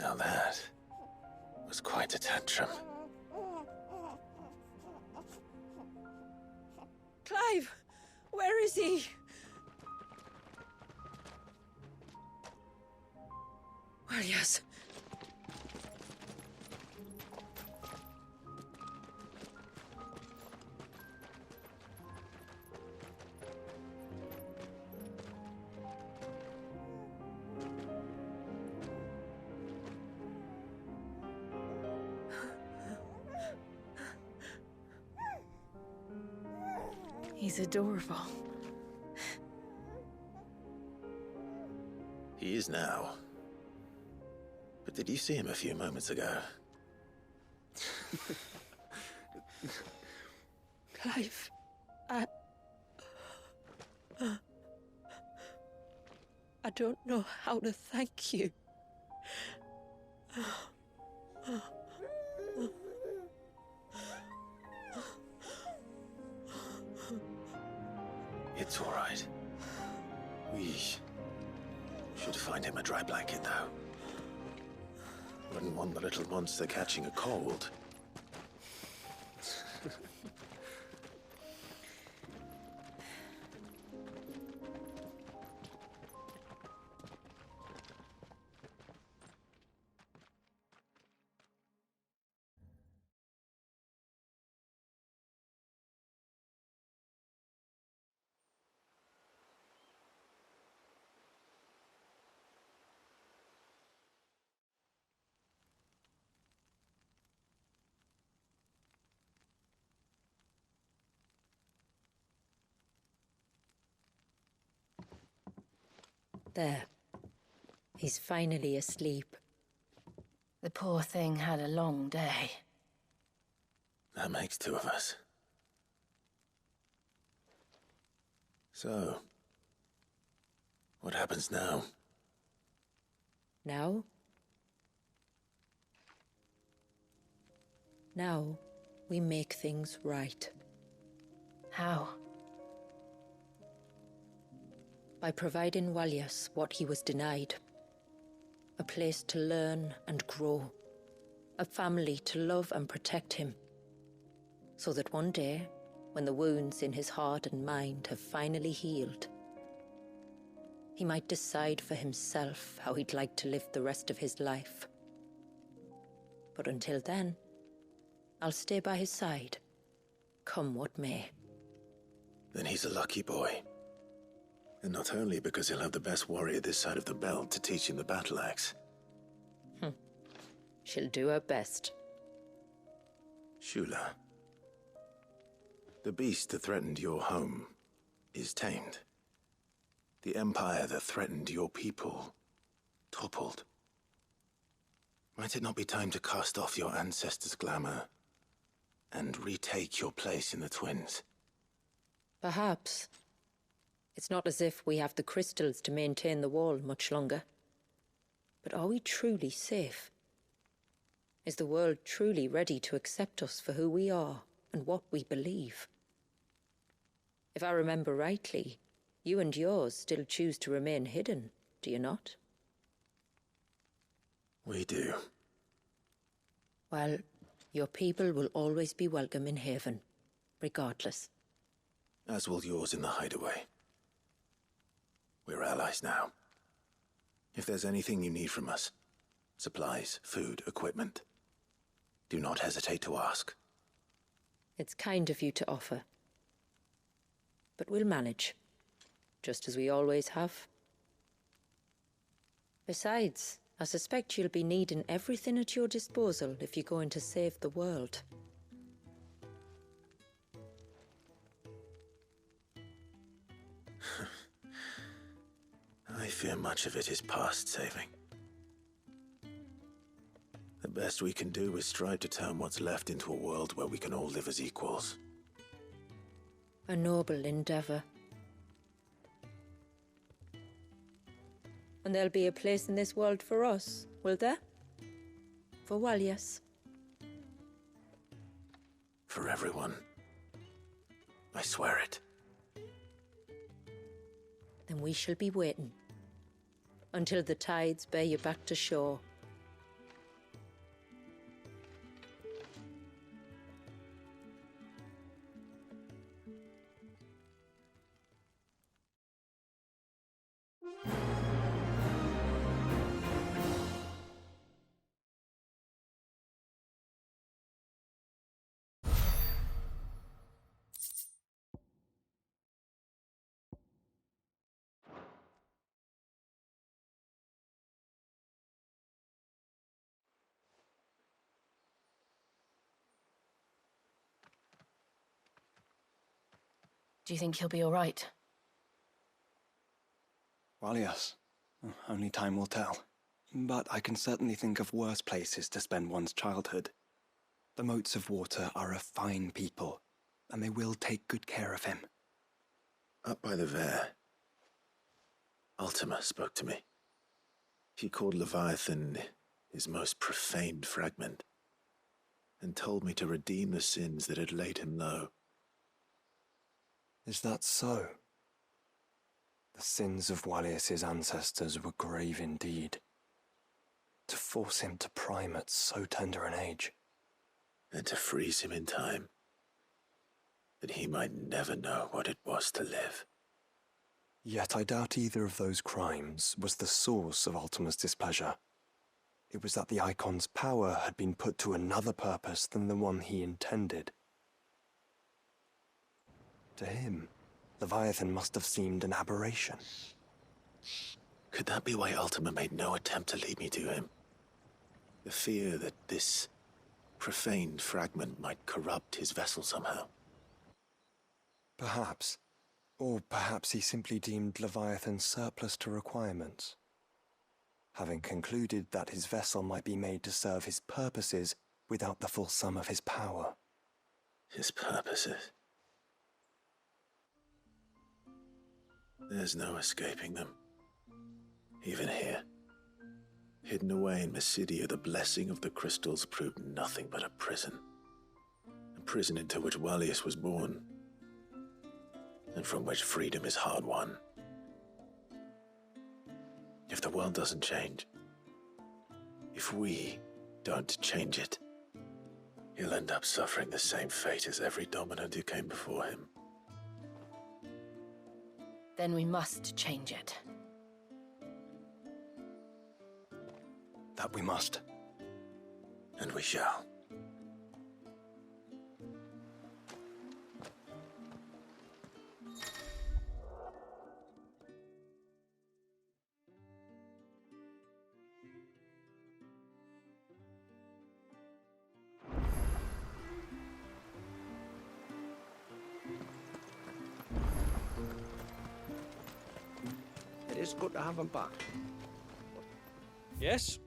Now that was quite a tantrum. Clive! Where is he? Well, yes. He's adorable. He is now. But did you see him a few moments ago? Clive, I don't know how to thank you. It's all right. We should find him a dry blanket, though. Wouldn't want the little monster catching a cold. There. He's finally asleep. The poor thing had a long day. That makes two of us. So, what happens now? Now? Now, we make things right. How? By providing Walyas what he was denied. A place to learn and grow. A family to love and protect him. So that one day, when the wounds in his heart and mind have finally healed, he might decide for himself how he'd like to live the rest of his life. But until then, I'll stay by his side, come what may. Then he's a lucky boy. And not only because he'll have the best warrior this side of the belt to teach him the battle axe. She'll do her best. Shula. The beast that threatened your home is tamed. The empire that threatened your people toppled. Might it not be time to cast off your ancestors' glamour and retake your place in the Twins? Perhaps. It's not as if we have the crystals to maintain the wall much longer. But are we truly safe? Is the world truly ready to accept us for who we are and what we believe? If I remember rightly, you and yours still choose to remain hidden, do you not? We do. Well, your people will always be welcome in Haven, regardless. As will yours in the hideaway. We're allies now. If there's anything you need from us, supplies, food, equipment, do not hesitate to ask. It's kind of you to offer. But we'll manage, just as we always have. Besides, I suspect you'll be needing everything at your disposal if you're going to save the world. I fear much of it is past saving. The best we can do is strive to turn what's left into a world where we can all live as equals. A noble endeavor. And there'll be a place in this world for us, will there? For Walyas. For everyone. I swear it. Then we shall be waiting until the tides bear you back to shore, Do you think he'll be all right? Well, yes. Only time will tell. But I can certainly think of worse places to spend one's childhood. The Moats of Water are a fine people, and they will take good care of him. Up by the Vare, Ultima spoke to me. He called Leviathan his most profaned fragment, and told me to redeem the sins that had laid him low. Is that so? The sins of Wallius's ancestors were grave indeed. To force him to prime at so tender an age. And to freeze him in time, that he might never know what it was to live. Yet I doubt either of those crimes was the source of Ultima's displeasure. It was that the Icon's power had been put to another purpose than the one he intended. To him, Leviathan must have seemed an aberration. Could that be why Ultima made no attempt to lead me to him? The fear that this profaned fragment might corrupt his vessel somehow. Perhaps. Or perhaps he simply deemed Leviathan surplus to requirements. Having concluded that his vessel might be made to serve his purposes without the full sum of his power. His purposes? There's no escaping them. Even here. Hidden away in Mysidia, the blessing of the crystals proved nothing but a prison. A prison into which Wallius was born, and from which freedom is hard won. If the world doesn't change, if we don't change it, he'll end up suffering the same fate as every dominant who came before him. Then we must change it. That we must. And we shall. It is good to have him back. Yes?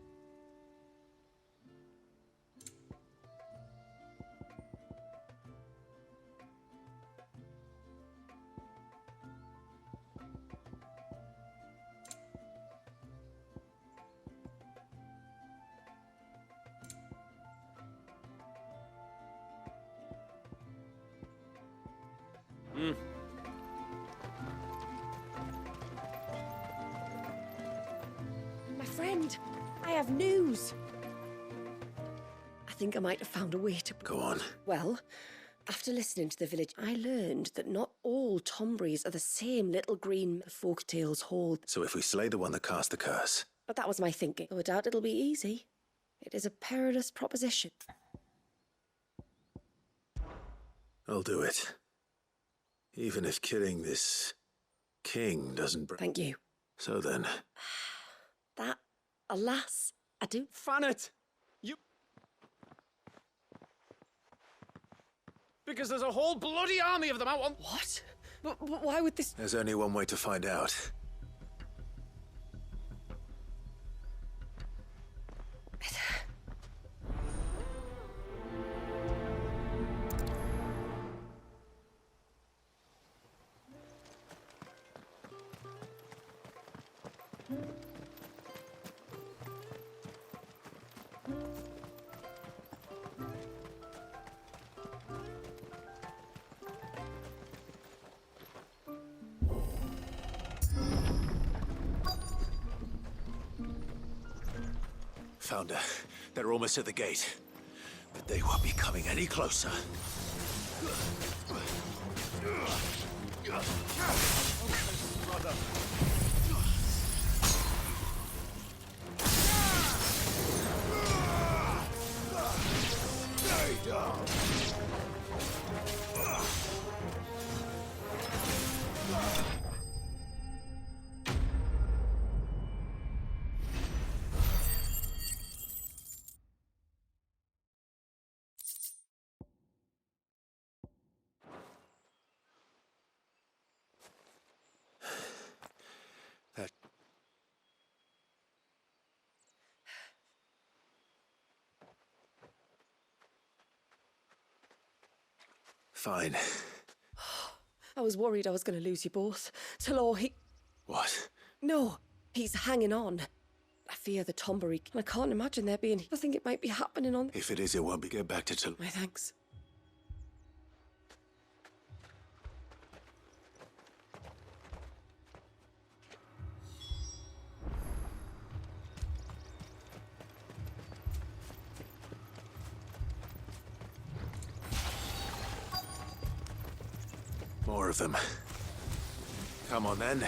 My friend, I have news. I think I might have found a way to... Go on. Well, after listening to the village, I learned that not all Tombries are the same little green folk tales hold. So if we slay the one that cast the curse... But that was my thinking. Though I doubt it'll be easy. It is a perilous proposition. I'll do it. Even if killing this king doesn't bring... Thank you. So then... That, alas, I do. Fan it! You... Because there's a whole bloody army of them out on... What? But why would this... There's only one way to find out. Found her. They're almost at the gate. But they won't be coming any closer. Fine. I was worried I was going to lose you both. Talor, What? No, he's hanging on. I fear the Tombury, and I can't imagine there being... I think it might be happening on... If it is, it won't be. Get back to My thanks. More of them. Come on, then.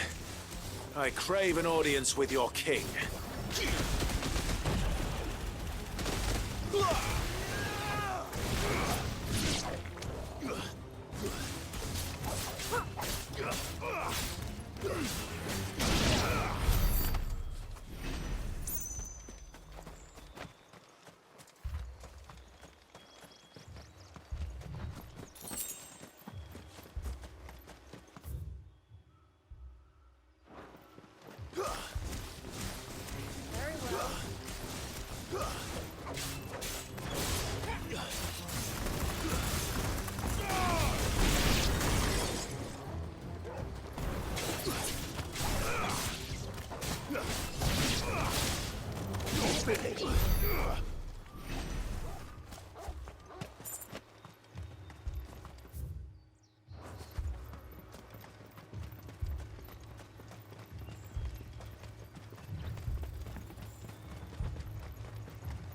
I crave an audience with your king.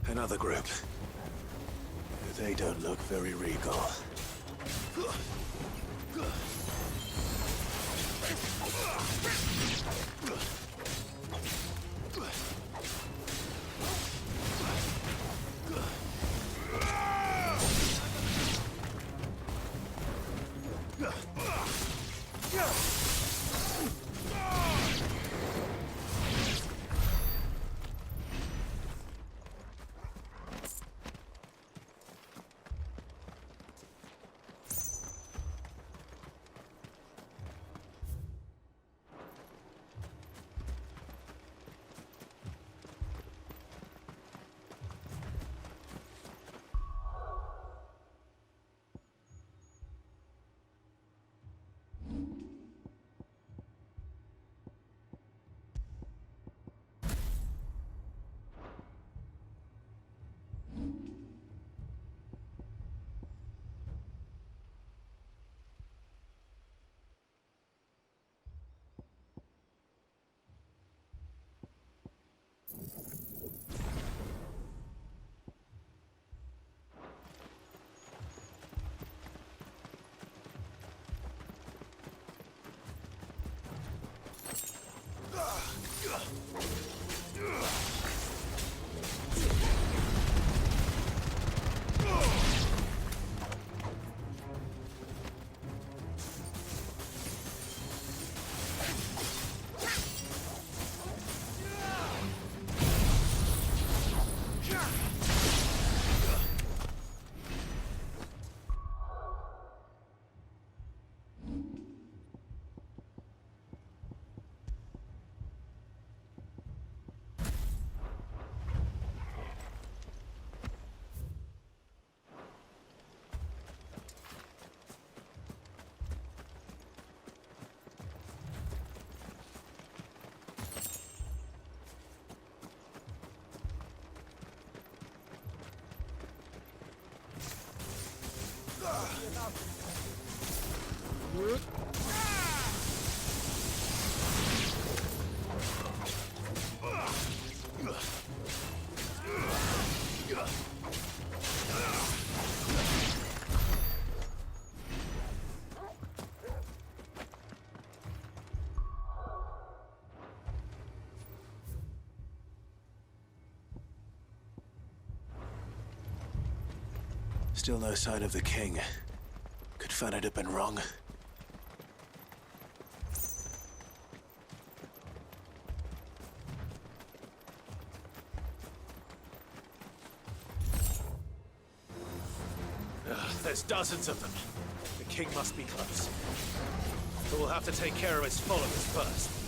Another group. They don't look very regal. Still no sign of the king. Could Fanad have been wrong? There's dozens of them. The king must be close. But we'll have to take care of his followers first.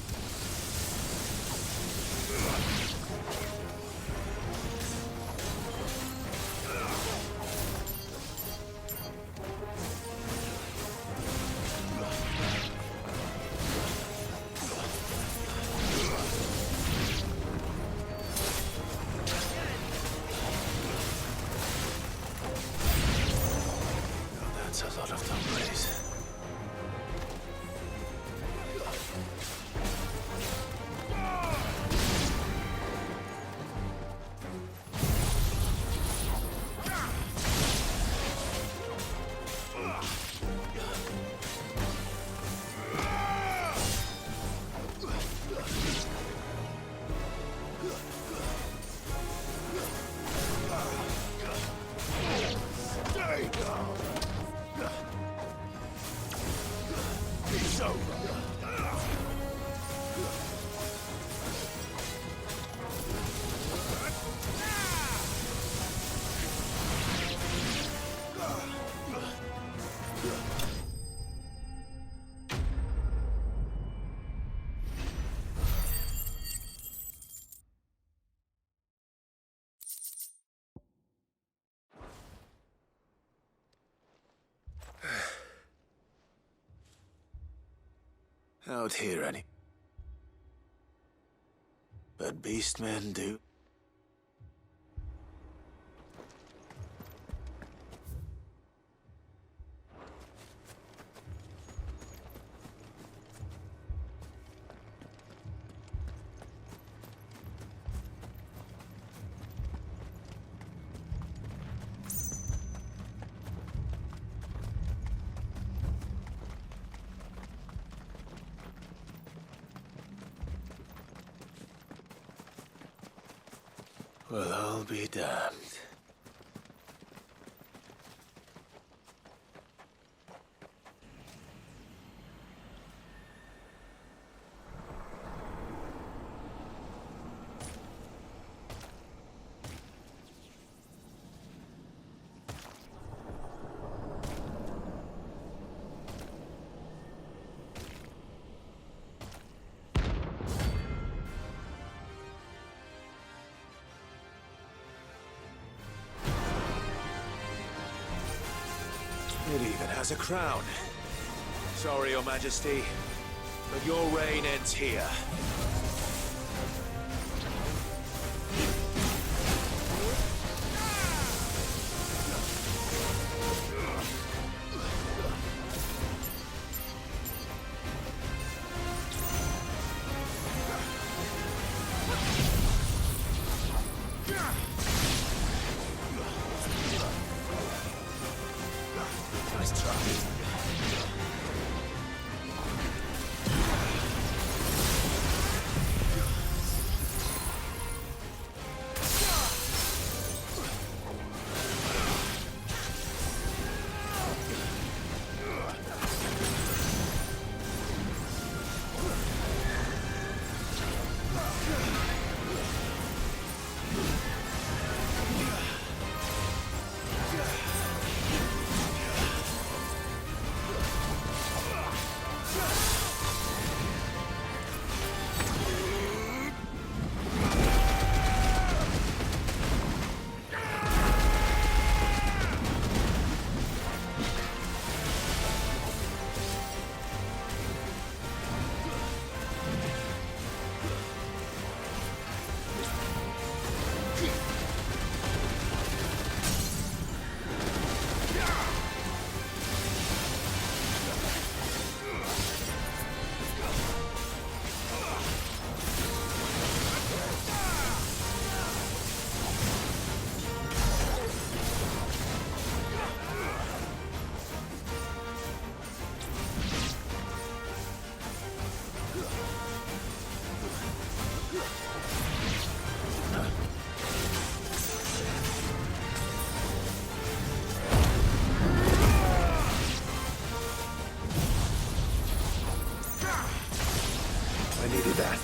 out here any. But beastmen do. Well, I'll be damned. It even has a crown. Sorry, Your Majesty, but your reign ends here. Nice try. I needed that.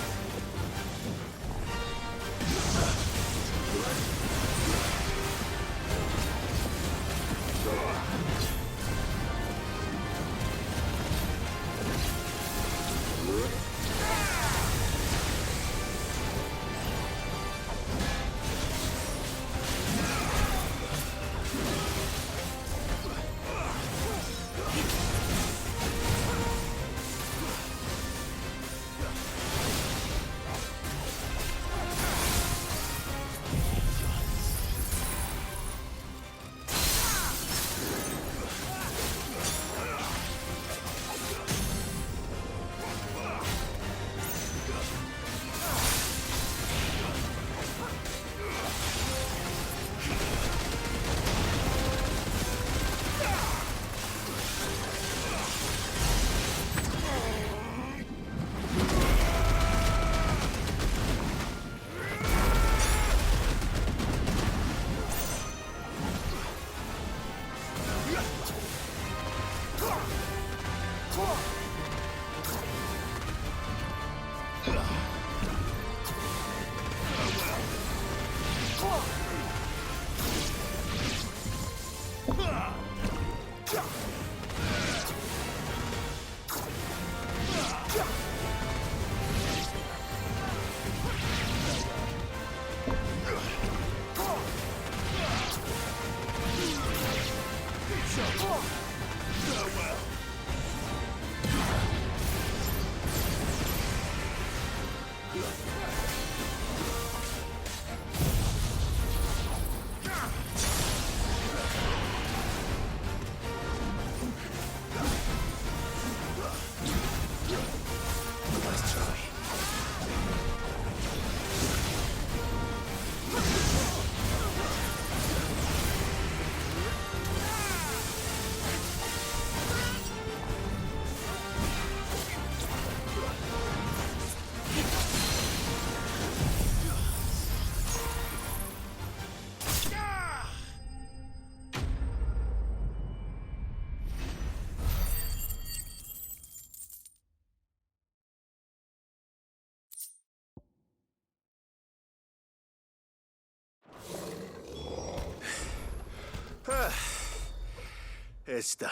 It's done.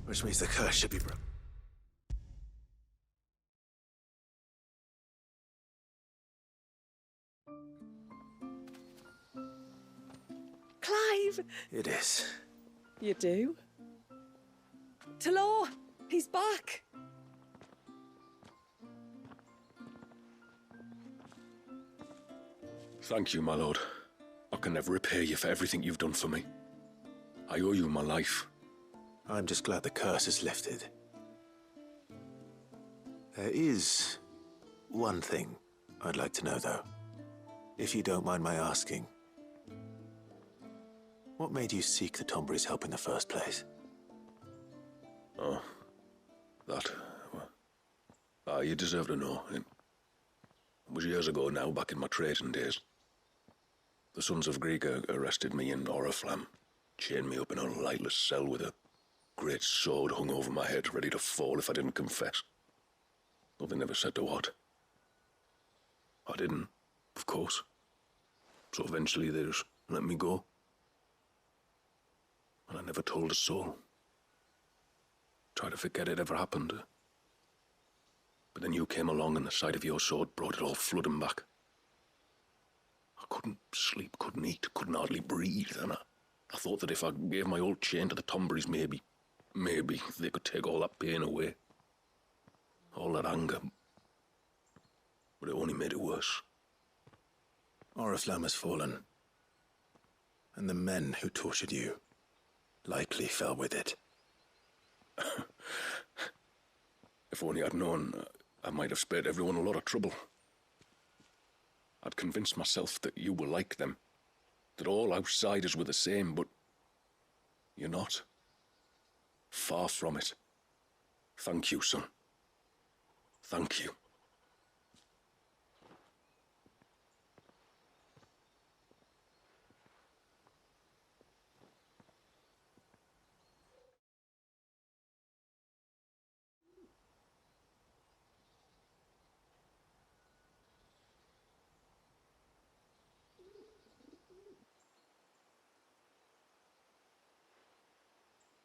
Which means the curse should be broken. Clive! It is. You do? Talor! He's back! Thank you, my lord. I can never repay you for everything you've done for me. I owe you my life. I'm just glad the curse is lifted. There is one thing I'd like to know, though. If you don't mind my asking. What made you seek the Tombury's help in the first place? Oh, that... well, you deserve to know. It was years ago now, back in my trading days. The Sons of Greek arrested me in Oriflamme, chained me up in a lightless cell with a great sword hung over my head, ready to fall if I didn't confess. Though they never said to what. I didn't, of course. So eventually they just let me go. And I never told a soul. Tried to forget it ever happened. But then you came along and the sight of your sword brought it all flooding back. I couldn't sleep, couldn't eat, couldn't hardly breathe, and I thought that if I gave my old chain to the Tomburys, maybe they could take all that pain away. All that anger. But it only made it worse. Oriflamme has fallen. And the men who tortured you likely fell with it. If only I'd known, I might have spared everyone a lot of trouble. I'd convinced myself that you were like them, that all outsiders were the same, but you're not. Far from it. Thank you, son. Thank you.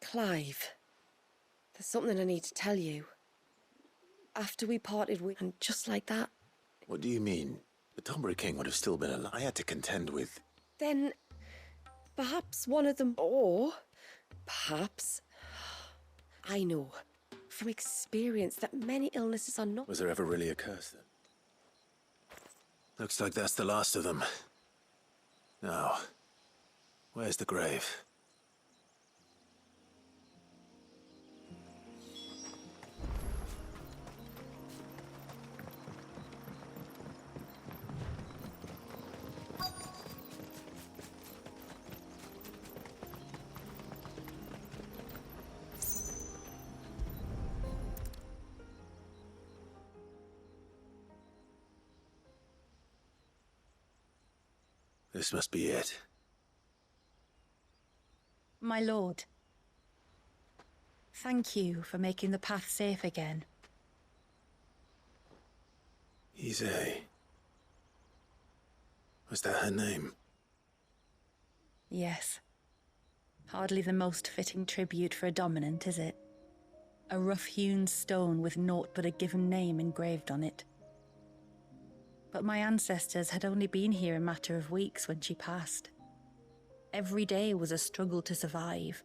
Clive, there's something I need to tell you. After we parted with... and just like that... What do you mean? The Tombury King would have still been alive. I had to contend with... Then... perhaps one of them... or... perhaps... I know, from experience, that many illnesses are not... Was there ever really a curse, then? Looks like that's the last of them. Now, where's the grave? This must be it. My lord, thank you for making the path safe again. Ise. Was that her name? Yes. Hardly the most fitting tribute for a dominant, is it? A rough-hewn stone with naught but a given name engraved on it. But my ancestors had only been here a matter of weeks when she passed. Every day was a struggle to survive.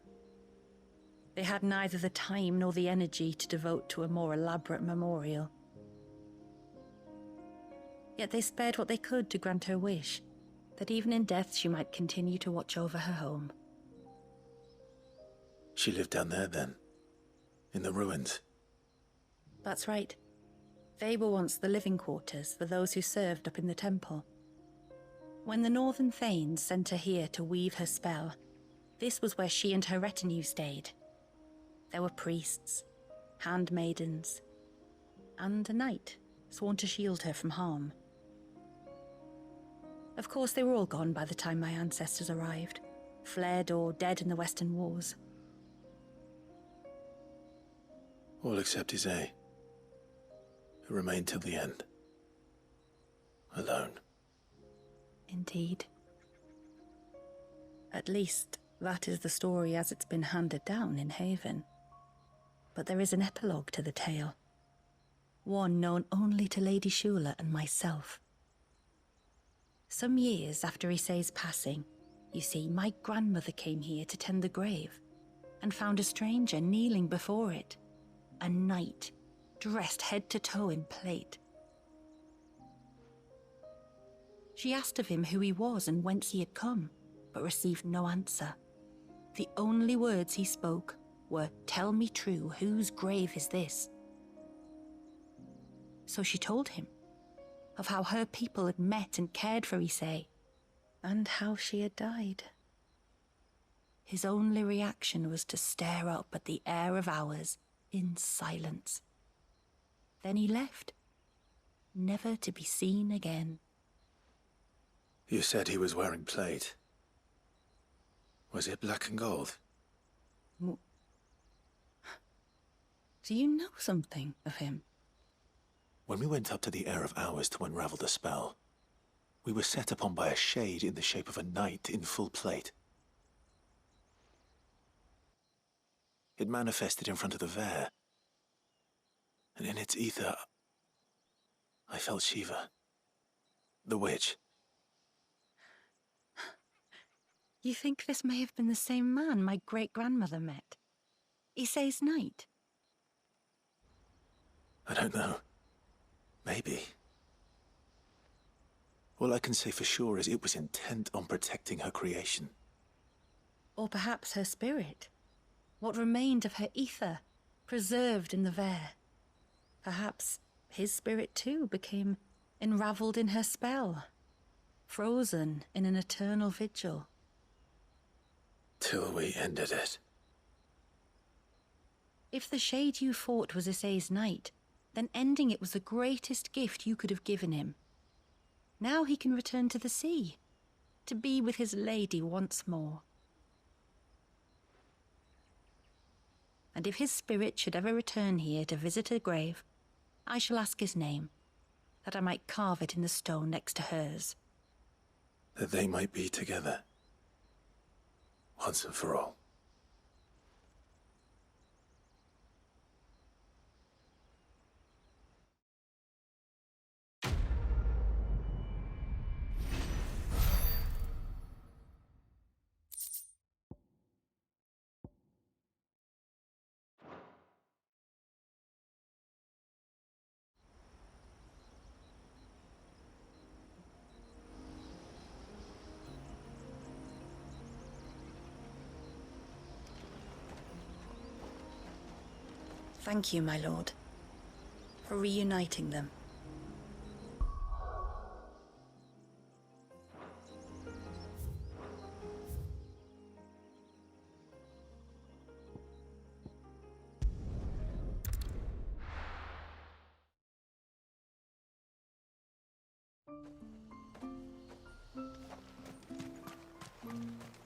They had neither the time nor the energy to devote to a more elaborate memorial. Yet they spared what they could to grant her wish, that even in death she might continue to watch over her home. She lived down there, then? In the ruins? That's right. They were once the living quarters for those who served up in the temple. When the Northern Thanes sent her here to weave her spell, this was where she and her retinue stayed. There were priests, handmaidens, and a knight sworn to shield her from harm. Of course, they were all gone by the time my ancestors arrived, fled or dead in the Western Wars. All except Ise, who remained till the end. Alone. Indeed. At least, that is the story as it's been handed down in Haven. But there is an epilogue to the tale. One known only to Lady Shula and myself. Some years after Issei's passing, you see, my grandmother came here to tend the grave, and found a stranger kneeling before it. A knight, dressed head to toe in plate. She asked of him who he was and whence he had come, but received no answer. The only words he spoke were, "Tell me true, whose grave is this?" So she told him of how her people had met and cared for Issei, and how she had died. His only reaction was to stare up at the air of hours in silence. Then he left, never to be seen again. You said he was wearing plate. Was it black and gold? Do you know something of him? When we went up to the Air of Hours to unravel the spell, we were set upon by a shade in the shape of a knight in full plate. It manifested in front of the Vare, and in its ether, I felt Shiva, the witch. You think this may have been the same man my great-grandmother met? Issei's knight? I don't know. Maybe. All I can say for sure is it was intent on protecting her creation. Or perhaps her spirit? What remained of her ether, preserved in the Vare? Perhaps his spirit too became enravelled in her spell, frozen in an eternal vigil. Till we ended it. If the shade you fought was Issei's knight, then ending it was the greatest gift you could have given him. Now he can return to the sea, to be with his lady once more. And if his spirit should ever return here to visit her grave, I shall ask his name, that I might carve it in the stone next to hers. That they might be together. Once and for all. Thank you, my lord, for reuniting them.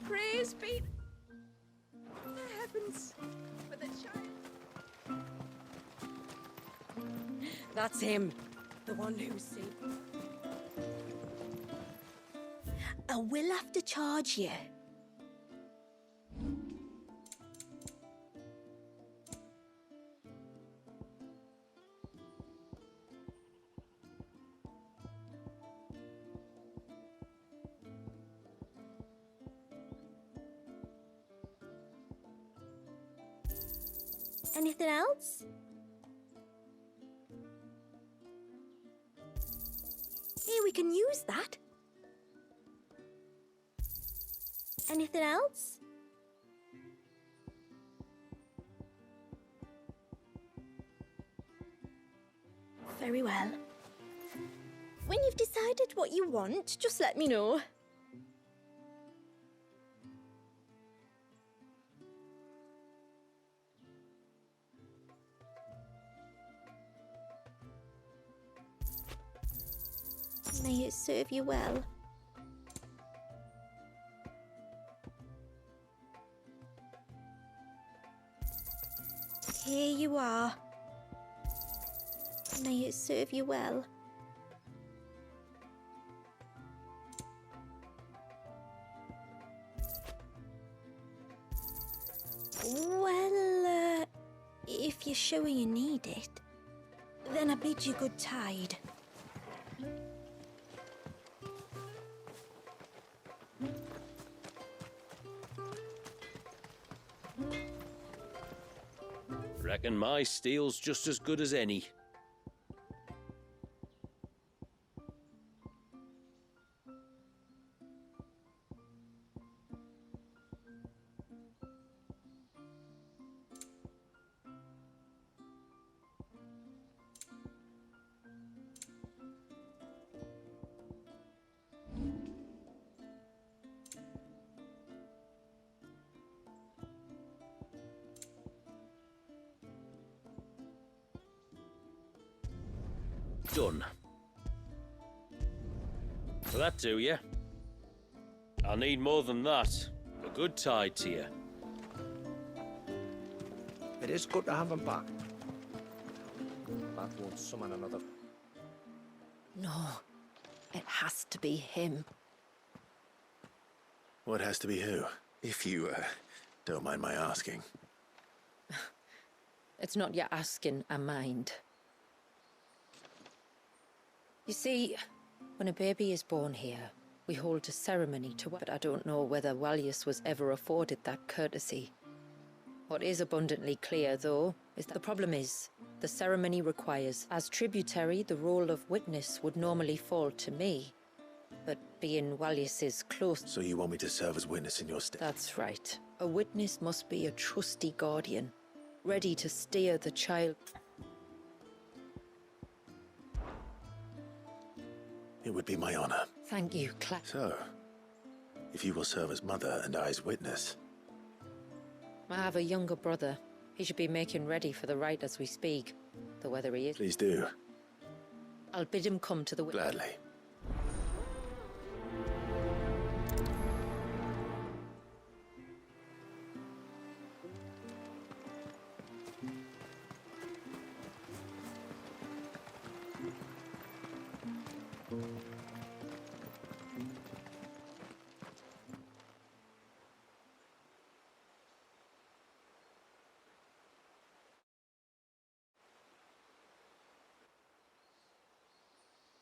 Praise be the heavens for the child. That's him, the one who's seen. I will have to charge you. Anything else? Here, we can use that. Anything else? Very well. When you've decided what you want, just let me know. May it serve you well. Here you are. May it serve you well. If you're sure you need it, then I bid you good tide. Reckon my steel's just as good as any. Done. Will that do you? I'll need more than that. A good tide to you. It is good to have him back. That won't summon another. No, it has to be him. What has to be who? If you, don't mind my asking. It's not your asking, I mind. You see, when a baby is born here, we hold a ceremony to... But I don't know whether Walyus was ever afforded that courtesy. What is abundantly clear, though, is that the problem is, the ceremony requires, as tributary, the role of witness would normally fall to me. But being Walyus's close... So you want me to serve as witness in your stead? That's right. A witness must be a trusty guardian, ready to steer the child... It would be my honor. Thank you, Clive. So, if you will serve as mother and I's witness... I have a younger brother. He should be making ready for the rite as we speak. Though whether he is... Please do. I'll bid him come to the... Gladly.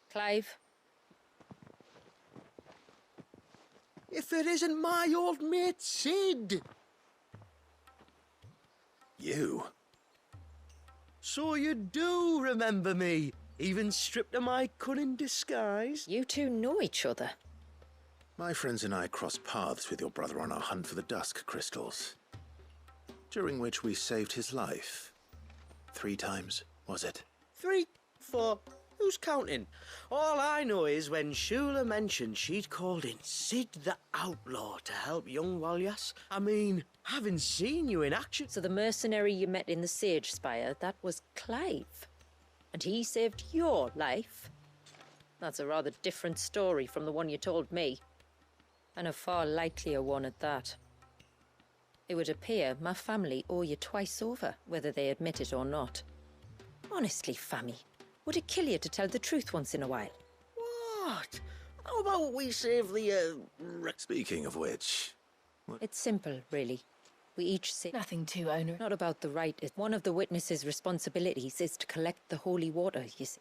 Clive? If it isn't my old mate Sid! You? So you do remember me, even stripped of my cunning disguise? You two know each other. My friends and I crossed paths with your brother on our hunt for the dusk crystals, during which we saved his life. 3 times, was it? 3, 4... Who's counting? All I know is when Shula mentioned she'd called in Sid the Outlaw to help young Walyas. I mean, having seen you in action... So the mercenary you met in the Sage Spire, that was Clive. And he saved your life? That's a rather different story from the one you told me. And a far likelier one at that. It would appear my family owe you twice over, whether they admit it or not. Honestly, Fammy, would it kill you to tell the truth once in a while? What? How about we save the, Speaking of which... It's simple, really. We each say... Nothing too onerous. Not about the right. One of the witness's responsibilities is to collect the holy water, you see.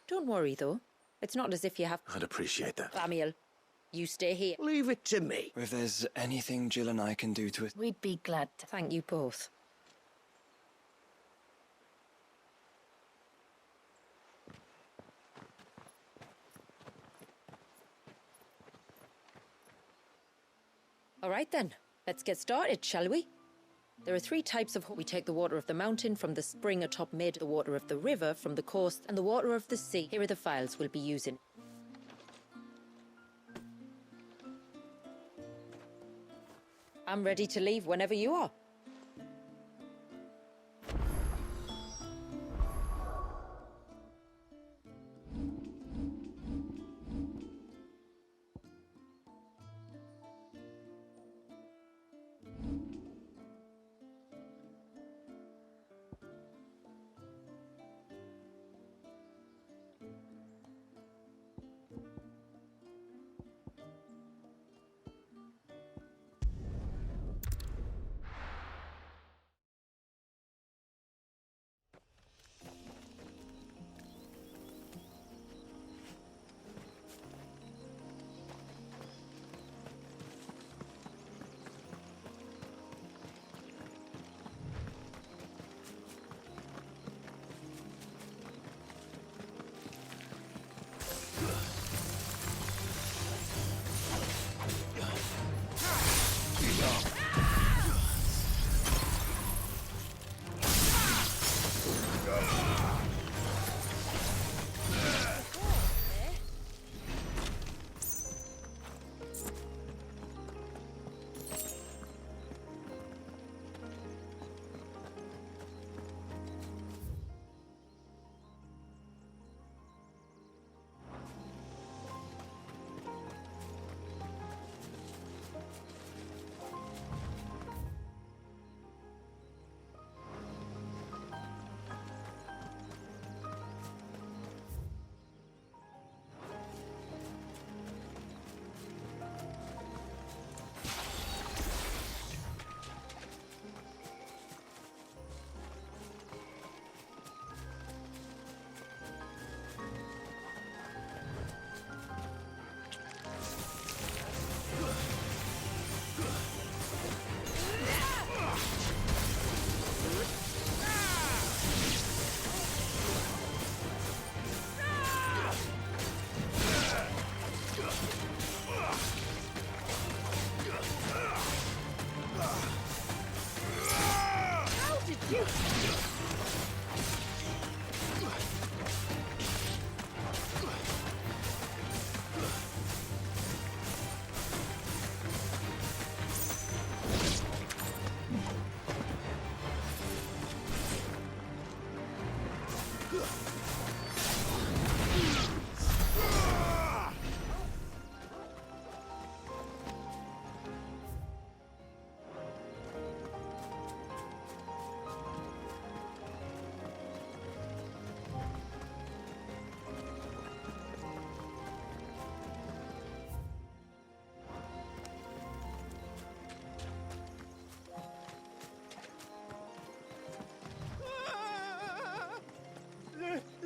Don't worry, though. It's not as if you have... I'd appreciate that. Samuel, you stay here. Leave it to me. If there's anything Jill and I can do to... We'd be glad to. Thank you both. All right then, let's get started, shall we? There are 3 types of... We take the water of the mountain from the spring atop mid, the water of the river from the coast, and the water of the sea. Here are the files we'll be using. I'm ready to leave whenever you are.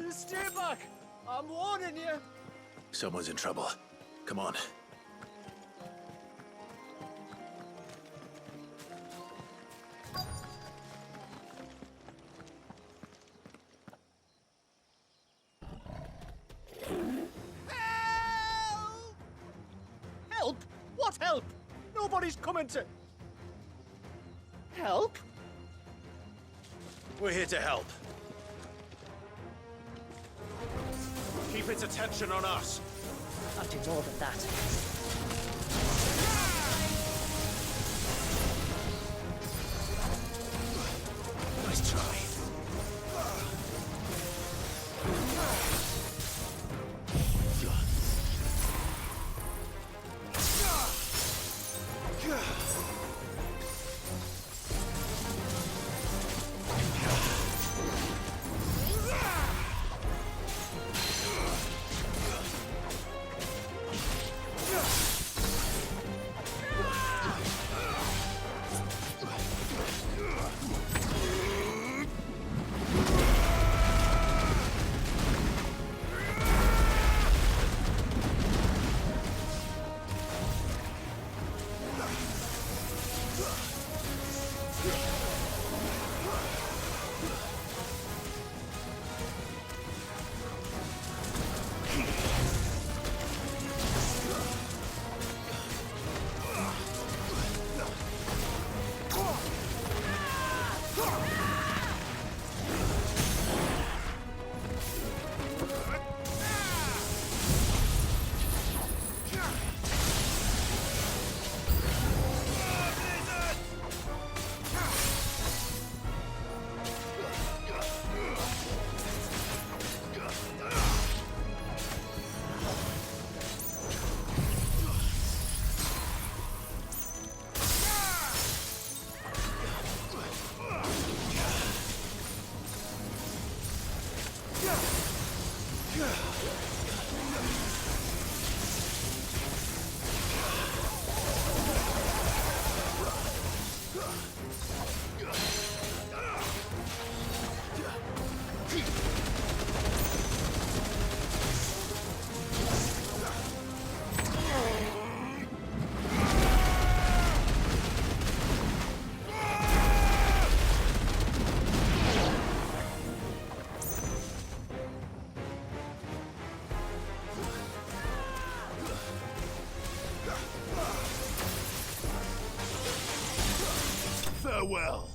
Stay back! I'm warning you! Someone's in trouble. Come on. Help? What help? Nobody's coming to... Help? We're here to help. Keep its attention on us. I'll do more than that. Nice try. Farewell.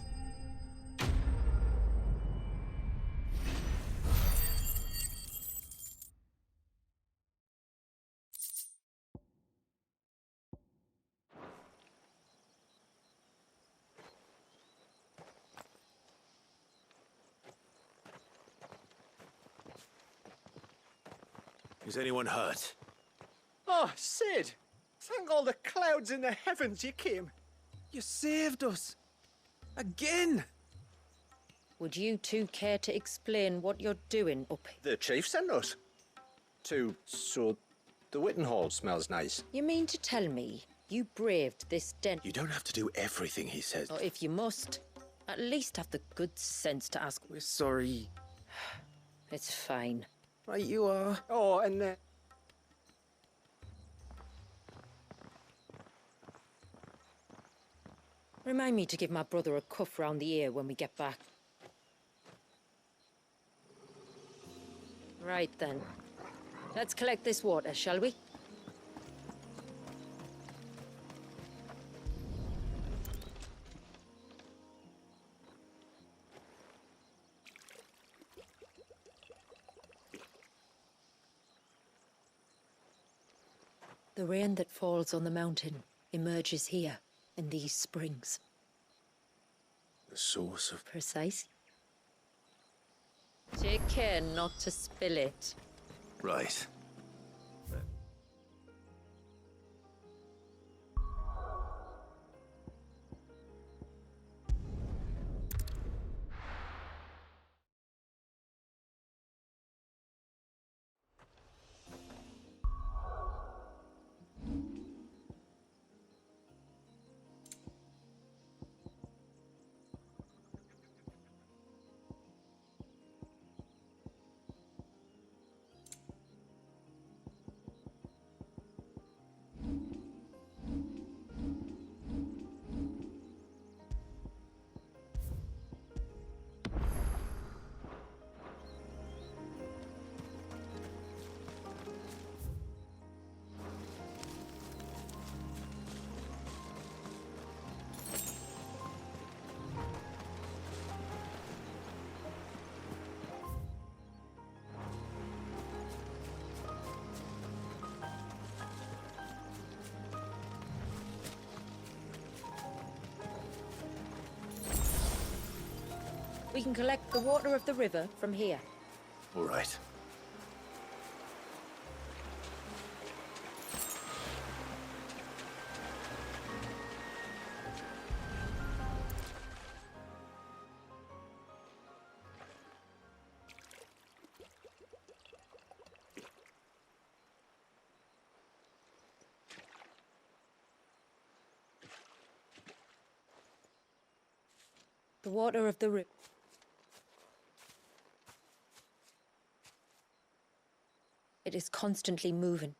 Is anyone hurt? Oh, Sid! Thank all the clouds in the heavens you came. You saved us. Again! Would you two care to explain what you're doing up here? The chief sent us. So the Witten Hall smells nice. You mean to tell me you braved this den? You don't have to do everything he says. Or if you must, at least have the good sense to ask. We're sorry. It's fine. Right, you are. Oh, and Remind me to give my brother a cuff round the ear when we get back. Right then. Let's collect this water, shall we? The rain that falls on the mountain emerges here, in these springs. The source of... Precise. Take care not to spill it. Right. We can collect the water of the river from here. All right. The water of the river. It is constantly moving.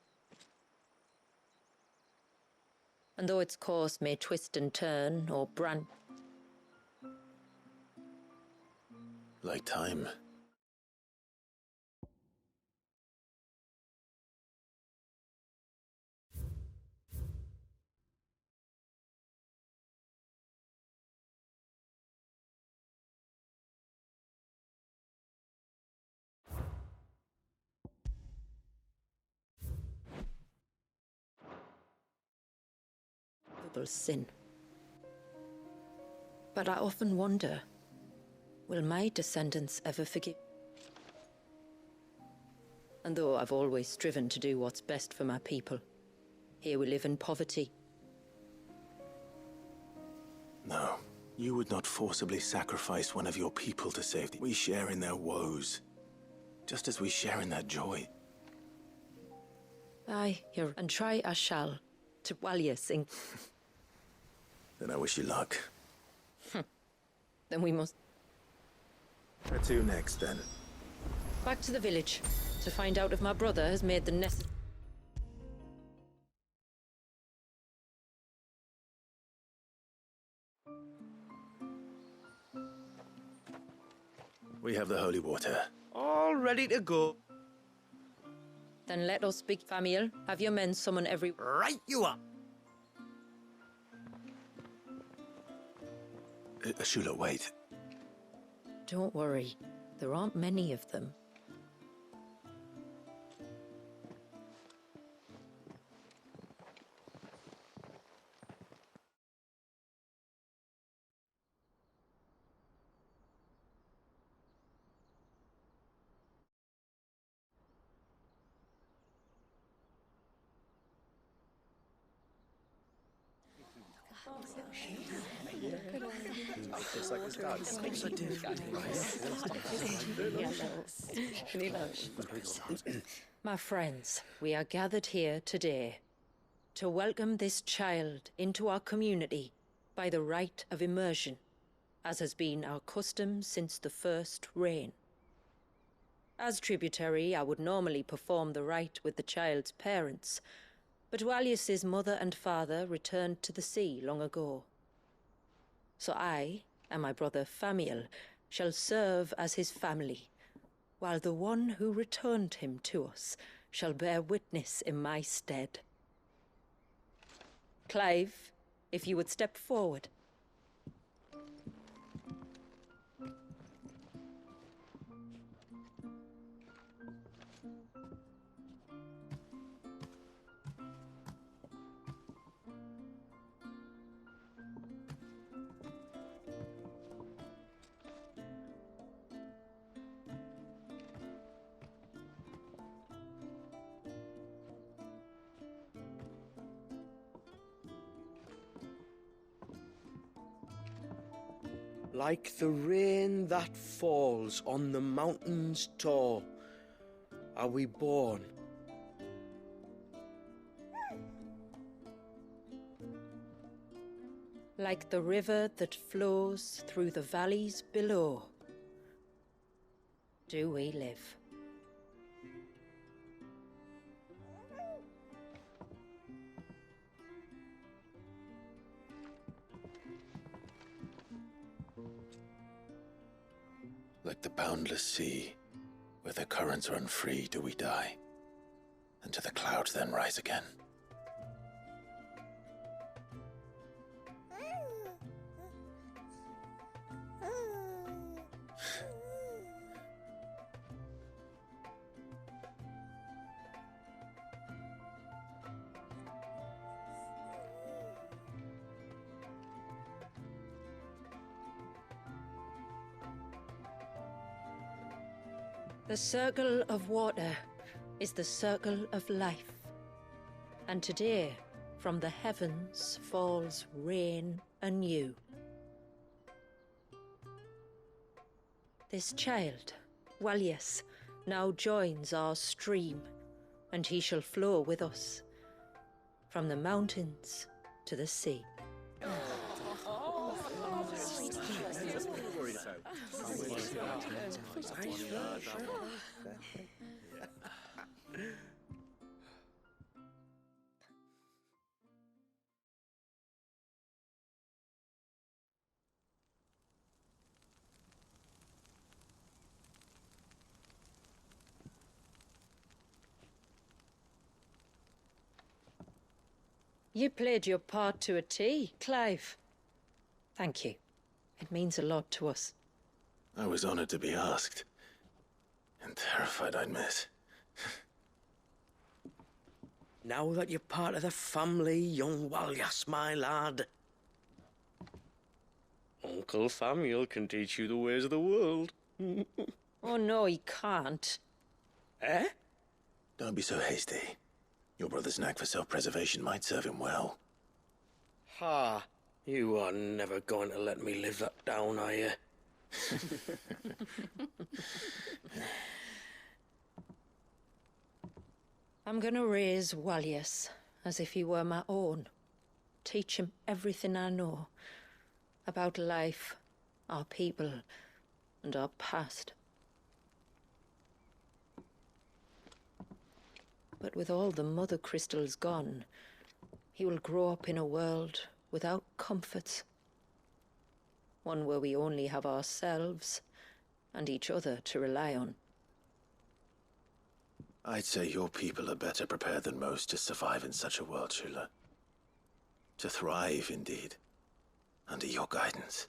And though its course may twist and turn or branch, Like time. sin. But I often wonder, will my descendants ever forgive? And though I've always striven to do what's best for my people, here we live in poverty. No, you would not forcibly sacrifice one of your people to save them. We share in their woes, just as we share in their joy. Aye, and try I shall, to Walius in... Then I wish you luck. Then we must... Where to next, then? Back to the village, to find out if my brother has made the necessary... We have the holy water. All ready to go. Then let us speak, Famiel. Have your men summon every... Right you are. Shula, wait. Don't worry. There aren't many of them. My friends, we are gathered here today to welcome this child into our community by the rite of immersion, as has been our custom since the first reign. As tributary, I would normally perform the rite with the child's parents, but Walius's mother and father returned to the sea long ago. So I and my brother Famiel shall serve as his family, while the one who returned him to us shall bear witness in my stead. Clive, if you would step forward. like the rain that falls on the mountains tall, are we born. Like the river that flows through the valleys below, do we live. Like the boundless sea, where the currents run free, do we die, and to the clouds then rise again. The circle of water is the circle of life. And today, from the heavens falls rain anew. This child, Walias, now joins our stream, and he shall flow with us, from the mountains to the sea. You played your part to a T, Clive. Thank you. It means a lot to us. I was honored to be asked, and terrified I'd miss. Now that you're part of the family, young Walyas, my lad. Uncle Samuel can teach you the ways of the world. Oh no, he can't. Eh? Don't be so hasty. Your brother's knack for self-preservation might serve him well. Ha! You are never going to let me live that down, are you? I'm gonna raise Walias as if he were my own. Teach him everything I know about life, our people, and our past. But with all the mother crystals gone, he will grow up in a world without comforts. One where we only have ourselves and each other to rely on. I'd say your people are better prepared than most to survive in such a world, Shula. To thrive, indeed, under your guidance.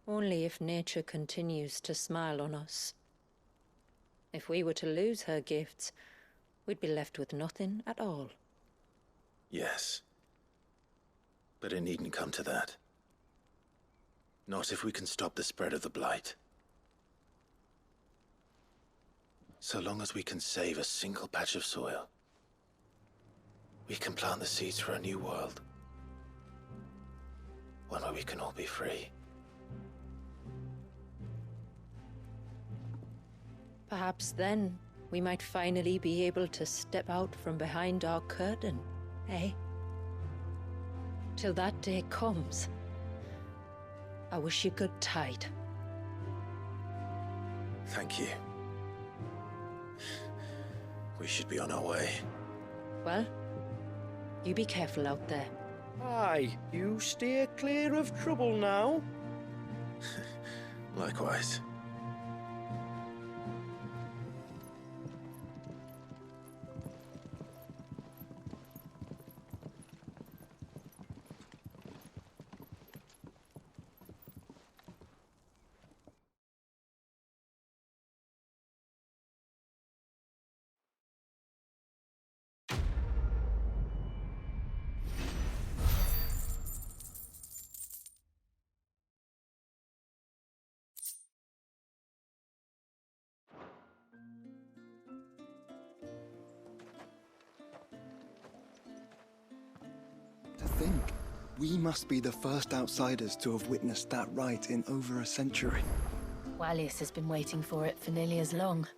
Only if nature continues to smile on us. If we were to lose her gifts, we'd be left with nothing at all. Yes. But it needn't come to that. Not if we can stop the spread of the Blight. So long as we can save a single patch of soil, we can plant the seeds for a new world. One where we can all be free. Perhaps then we might finally be able to step out from behind our curtain, eh? Till that day comes, I wish you good tide. Thank you. We should be on our way. Well, you be careful out there. Aye, you steer clear of trouble now. Likewise. To think, We must be the first outsiders to have witnessed that rite in over a century. Wallius has been waiting for it for nearly as long.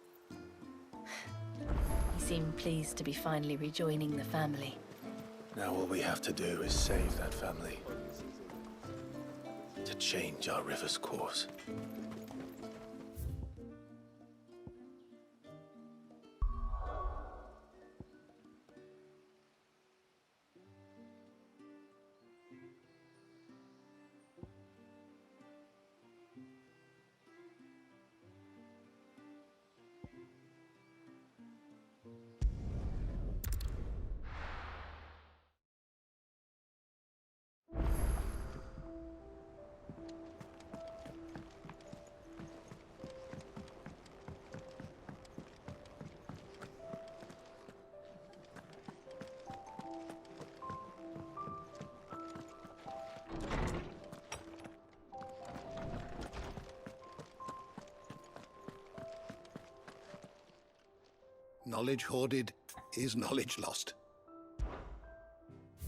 He seemed pleased to be finally rejoining the family. Now all we have to do is save that family. To change our river's course. Knowledge hoarded is knowledge lost.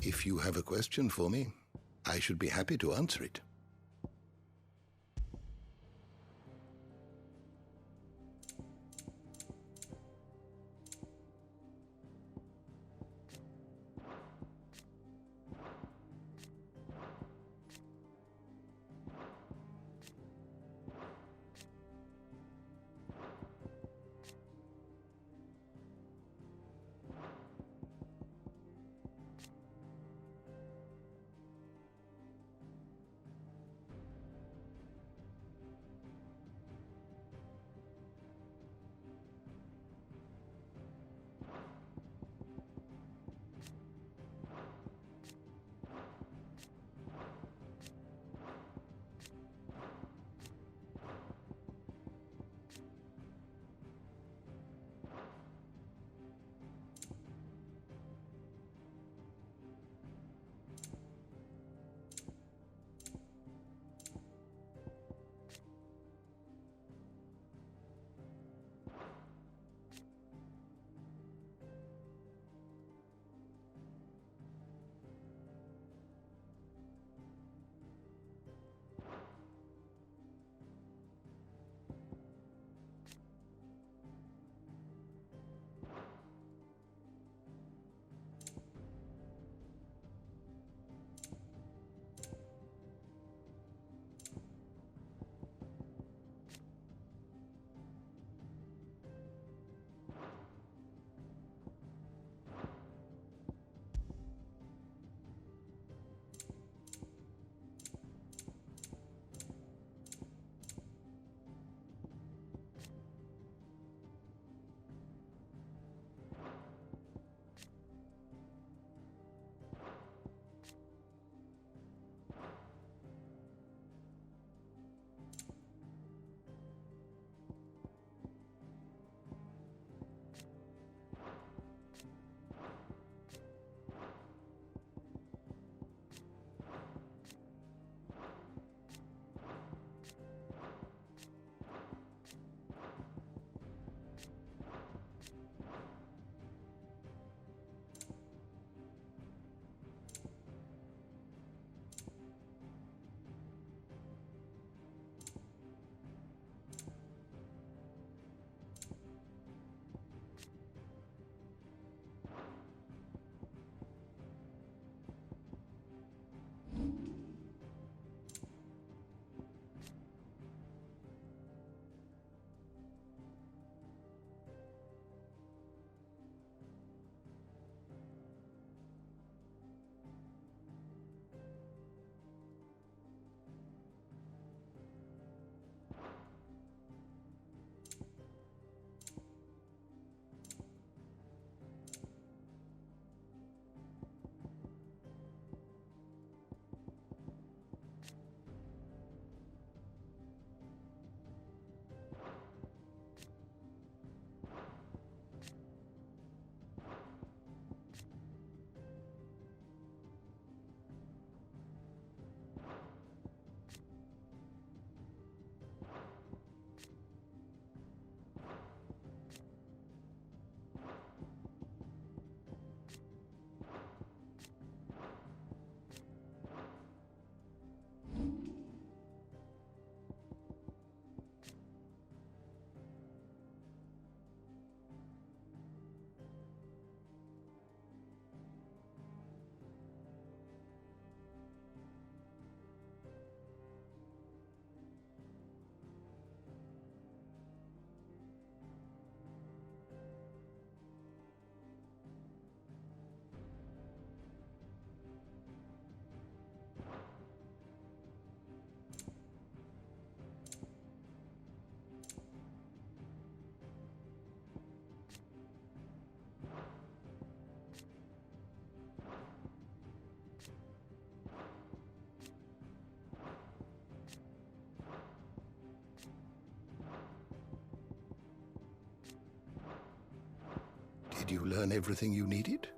If you have a question for me, I should be happy to answer it. you learn everything you needed?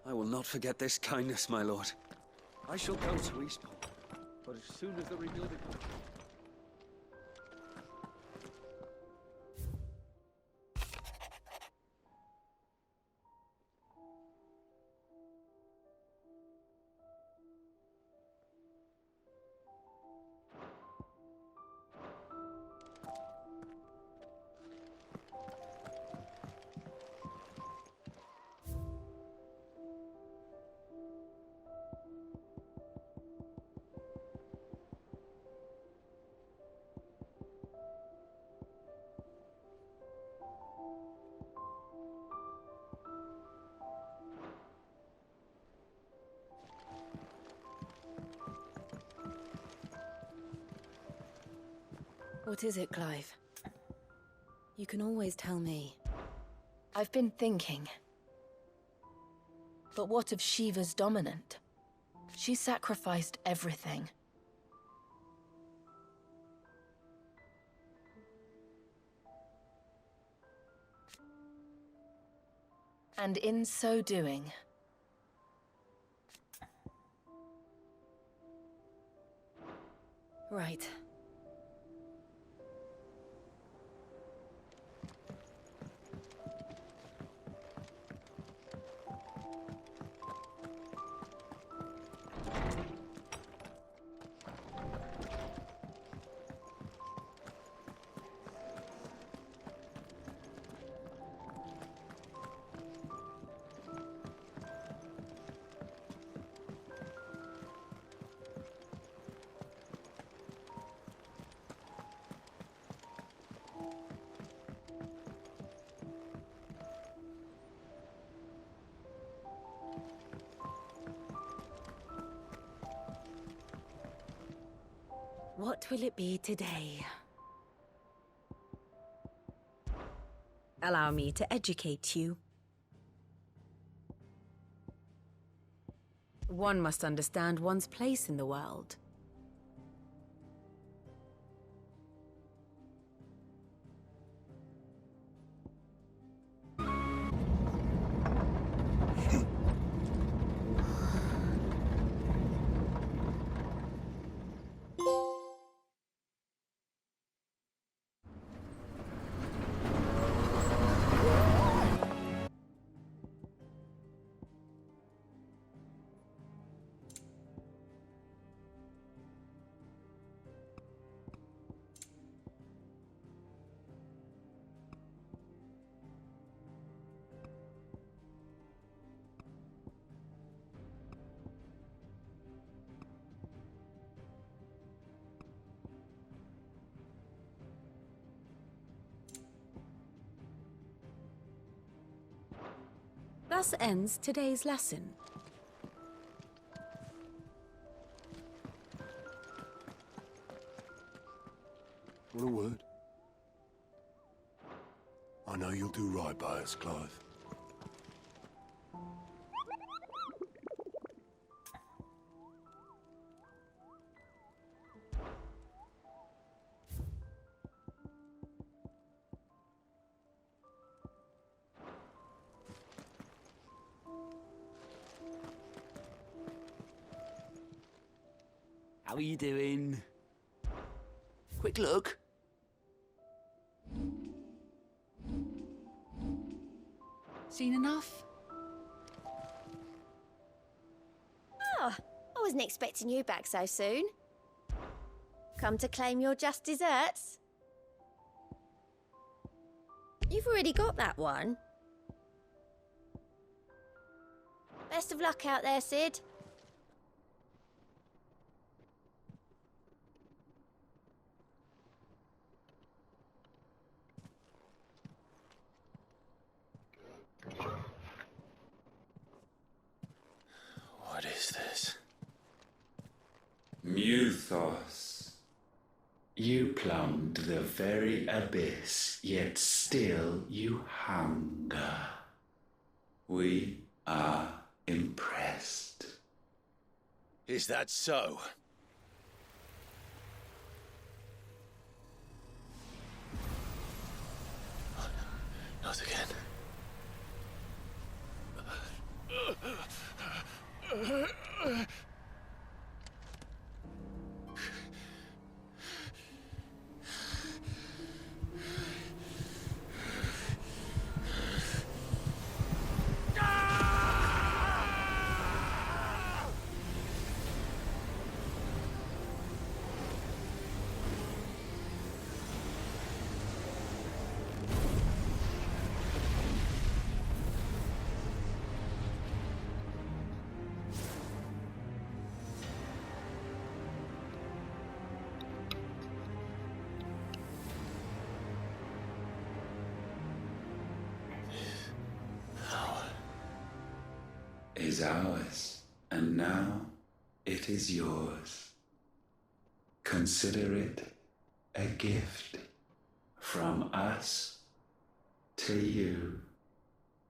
I will not forget this kindness, my lord. I shall go to Eastbourne, but as soon as the rebuilding... What is it, Clive? You can always tell me. I've been thinking. But what of Shiva's dominant? She sacrificed everything. And in so doing... Right. What will it be today? Allow me to educate you. One must understand one's place in the world. Thus ends today's lesson. What a word. I know you'll do right by us, Clive. How are you doing? Quick look. Seen enough? Oh, I wasn't expecting you back so soon. Come to claim your just desserts? You've already got that one. Best of luck out there, Sid. What is this? Muthos. You plumbed the very abyss, yet still you hunger. We are impressed. Is that so? Not again. Is ours, and now it is yours. Consider it a gift from us to you,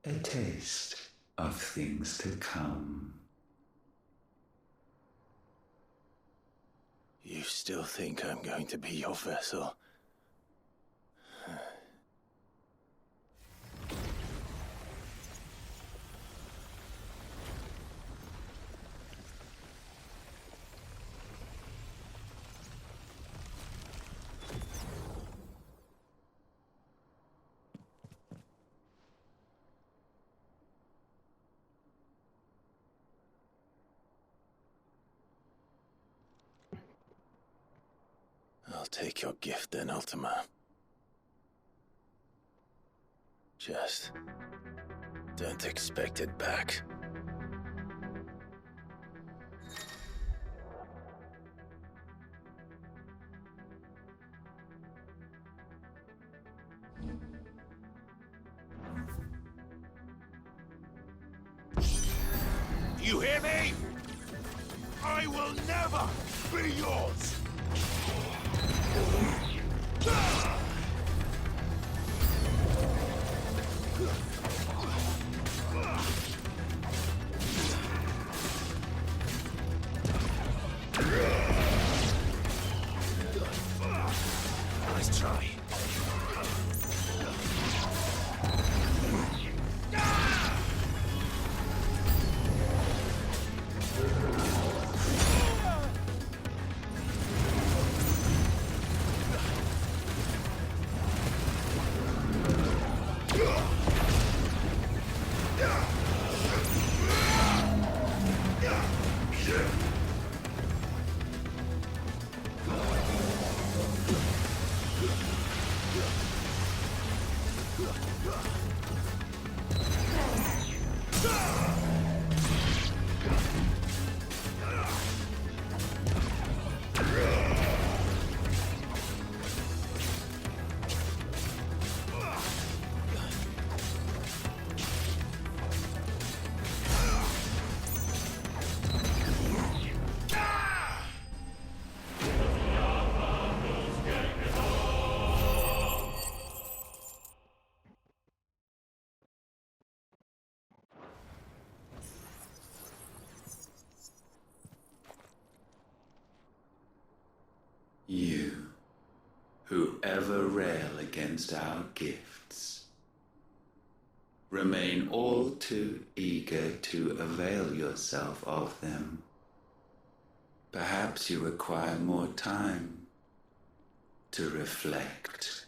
a taste of things to come. You still think I'm going to be your vessel? I'll take your gift then, Ultima. Just don't expect it back. You hear me? I will never be yours! Nice try. You, who ever rail against our gifts, remain all too eager to avail yourself of them. Perhaps you require more time to reflect.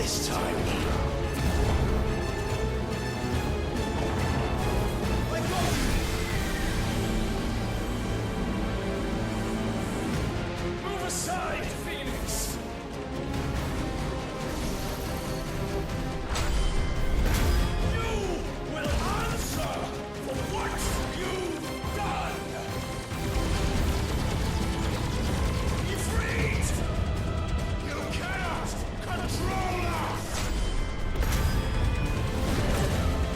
this time. Move aside, Phoenix! You will answer for what you've done! Be freed! You cannot control us!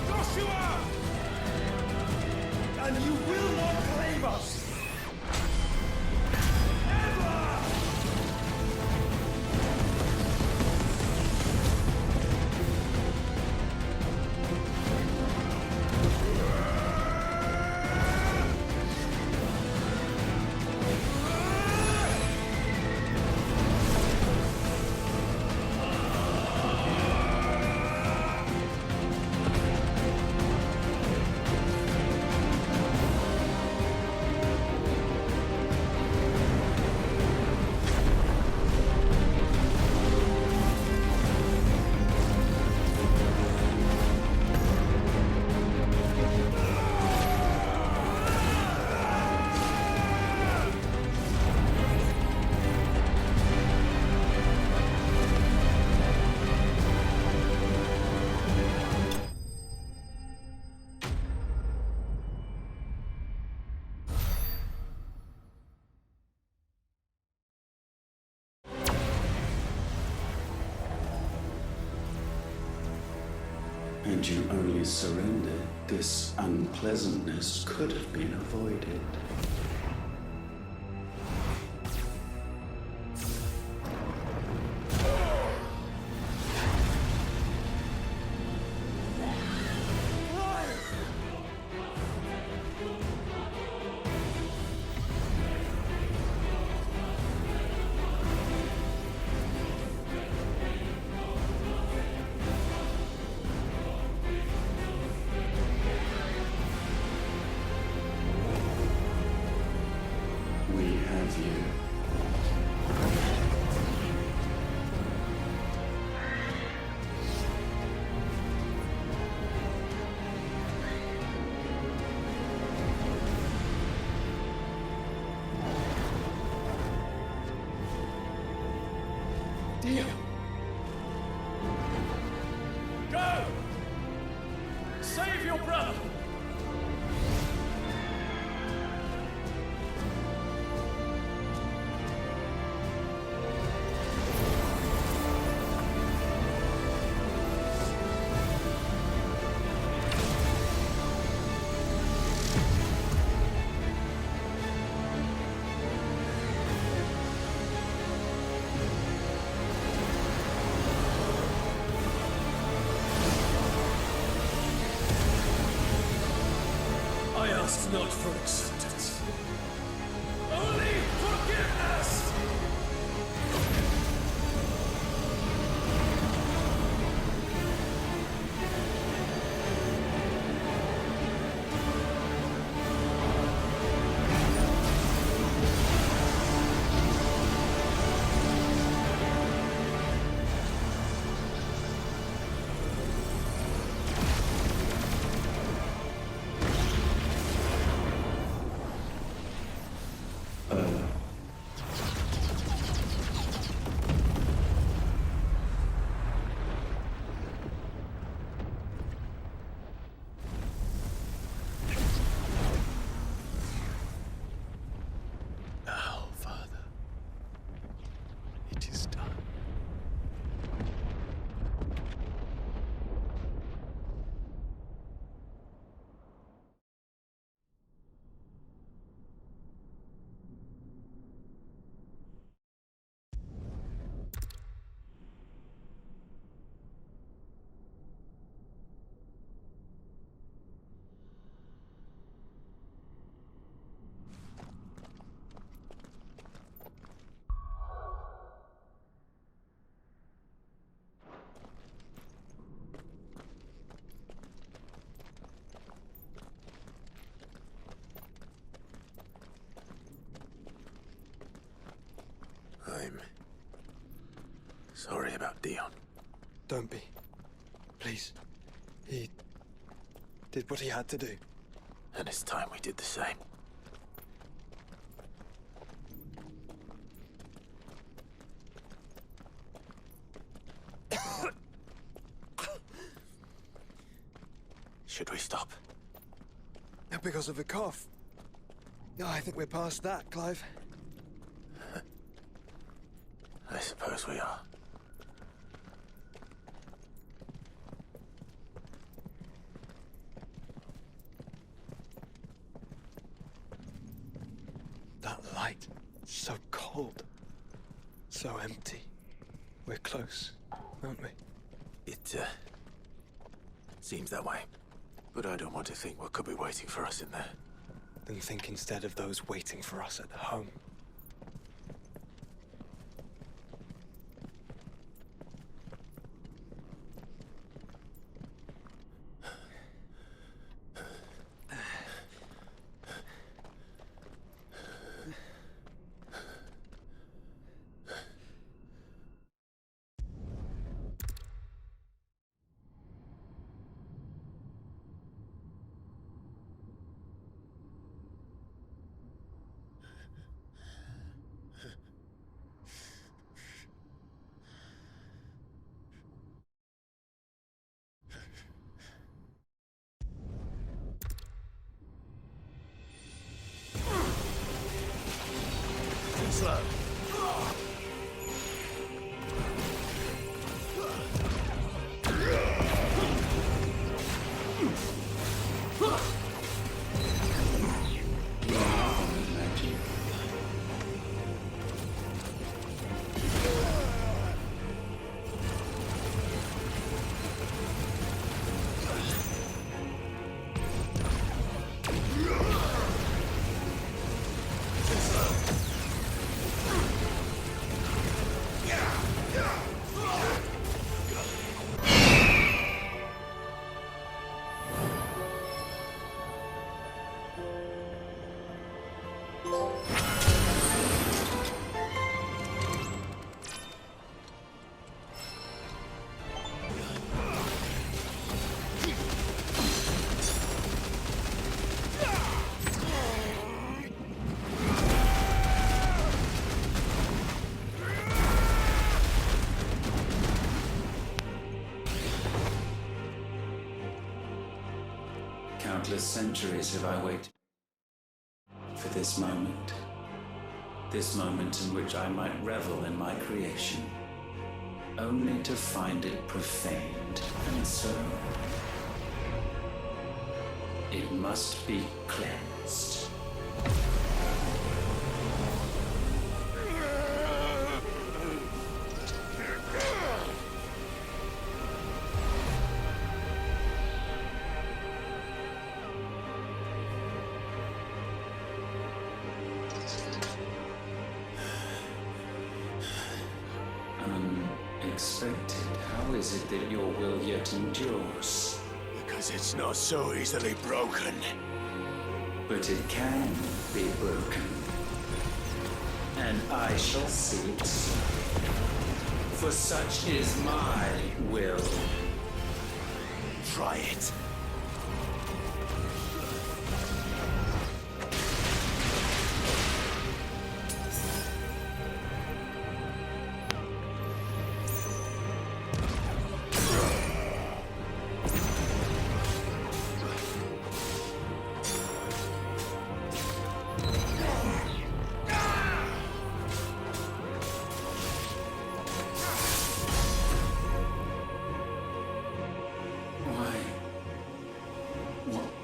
Joshua! And you will not claim us! And you only surrendered, this unpleasantness could have been avoided. We have you. Deal. Go! Save your brother! I ask not for acceptance. Only forgiveness! Now, Father, it is done. I'm sorry about Dion. Don't be. Please. He did what he had to do. And it's time we did the same. Should we stop? Because of the cough. No, I think we're past that, Clive. I suppose we are. That light. So cold. So empty. We're close, aren't we? It seems that way. But I don't want to think what could be waiting for us in there. Then think instead of those waiting for us at home. Slow. Countless centuries have I waited for this moment. This moment in which I might revel in my creation, only to find it profaned, and so it must be cleansed. Unexpected. How is it that your will yet endures? Because it's not so easily broken. But it can be broken. And I shall see it. For such is my will. Try it.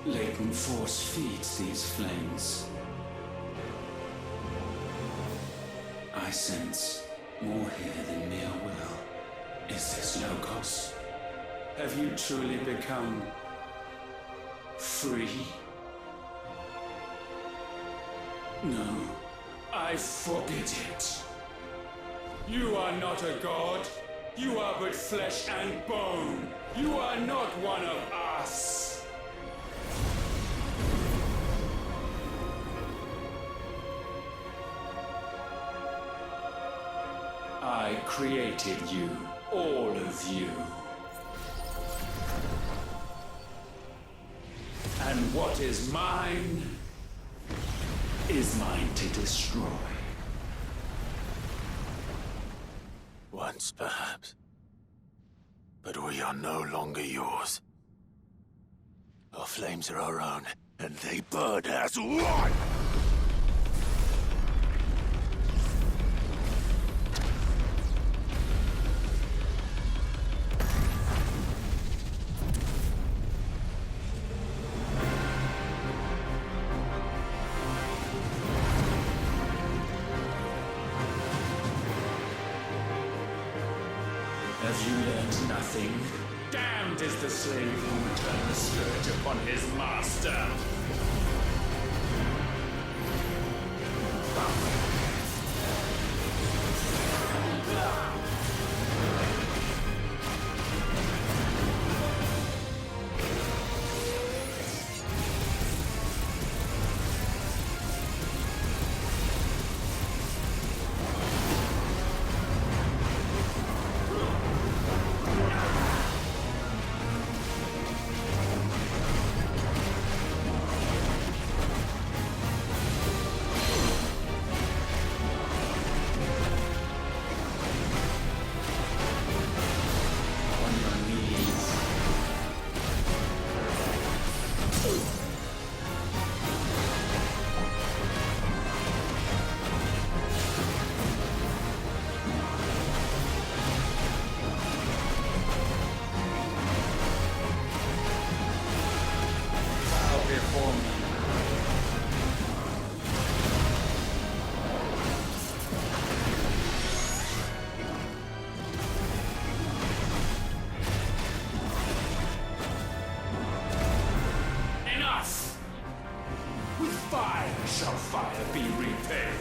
Latent force feeds these flames. I sense more here than mere will. Is this Logos? Have you truly become free? No, I forbid it. You are not a god. You are but flesh and bone. You are not one of us. I created you, all of of you. And what is mine is mine to destroy. Once, perhaps. But we are no longer yours. Our flames are our own, and they burn as one! Have you learned nothing? Damned is the slave who would turn the scourge upon his master! Shall fire be repaid?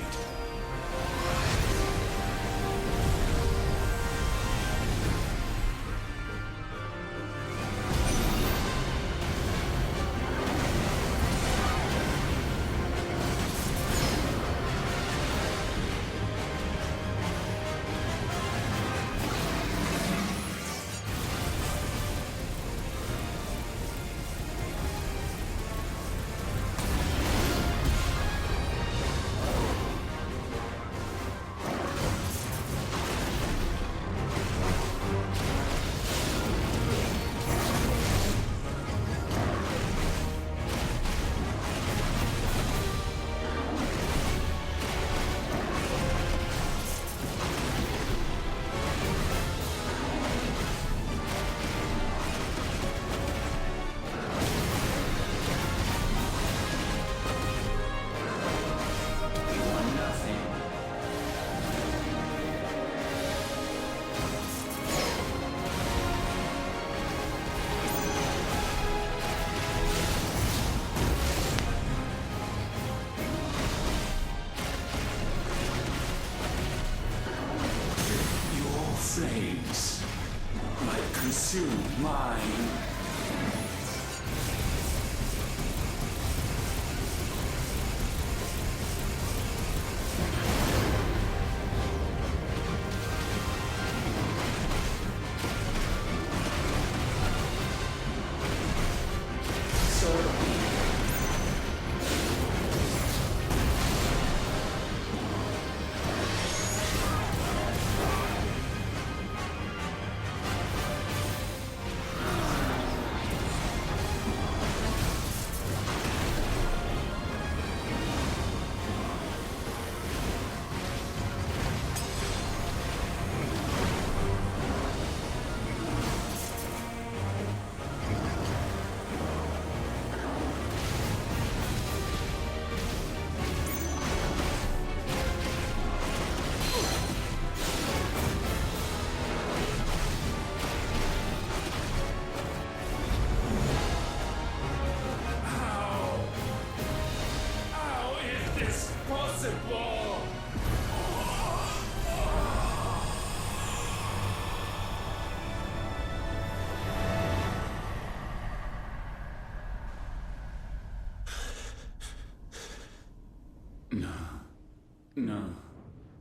Flames might consume mine.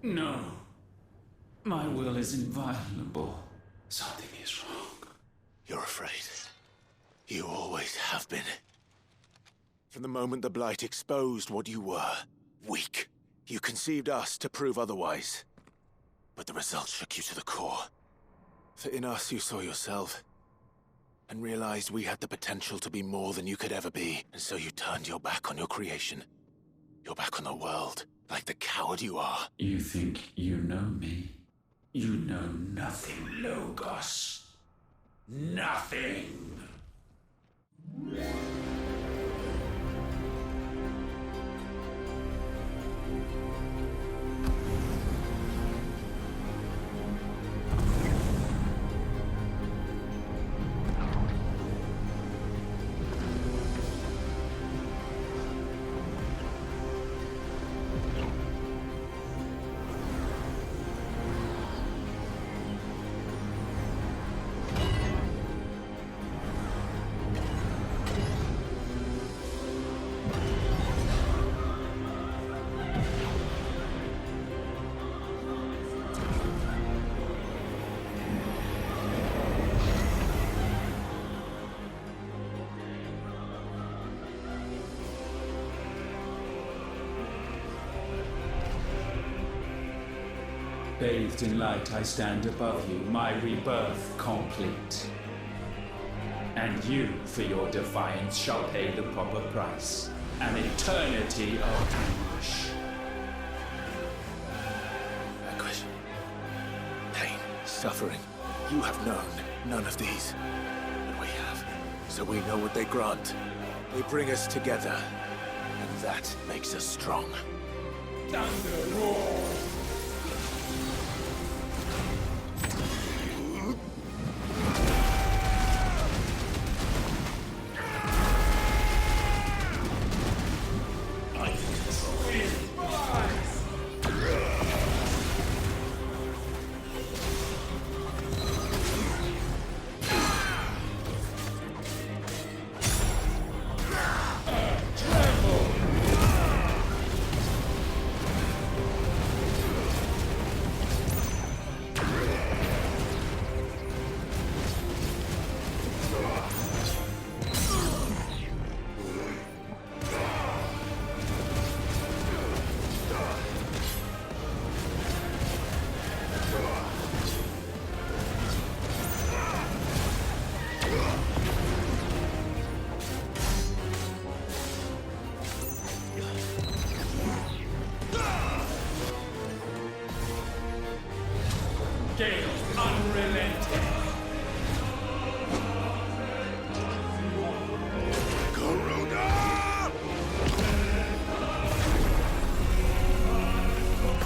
No. My will is inviolable. Something is is wrong. You're afraid. You always have been. From the moment the Blight exposed what you were, weak, you conceived us to prove otherwise. But the results shook you to the core. For in us you saw yourself, and realized we had the potential to be more than you could ever be, and so you turned your back on your creation. Your back on the world, like the coward you are. You think you know me? You know nothing, Logos. Nothing! Bathed in light, I stand above you, my rebirth complete. And you, for your defiance, shall pay the proper price. An eternity of anguish. Anguish. Pain. Suffering. You have known none of these. But we have. So we know what they grant. They bring us together. And that makes us strong. Thunder roar! Gale unrelenting.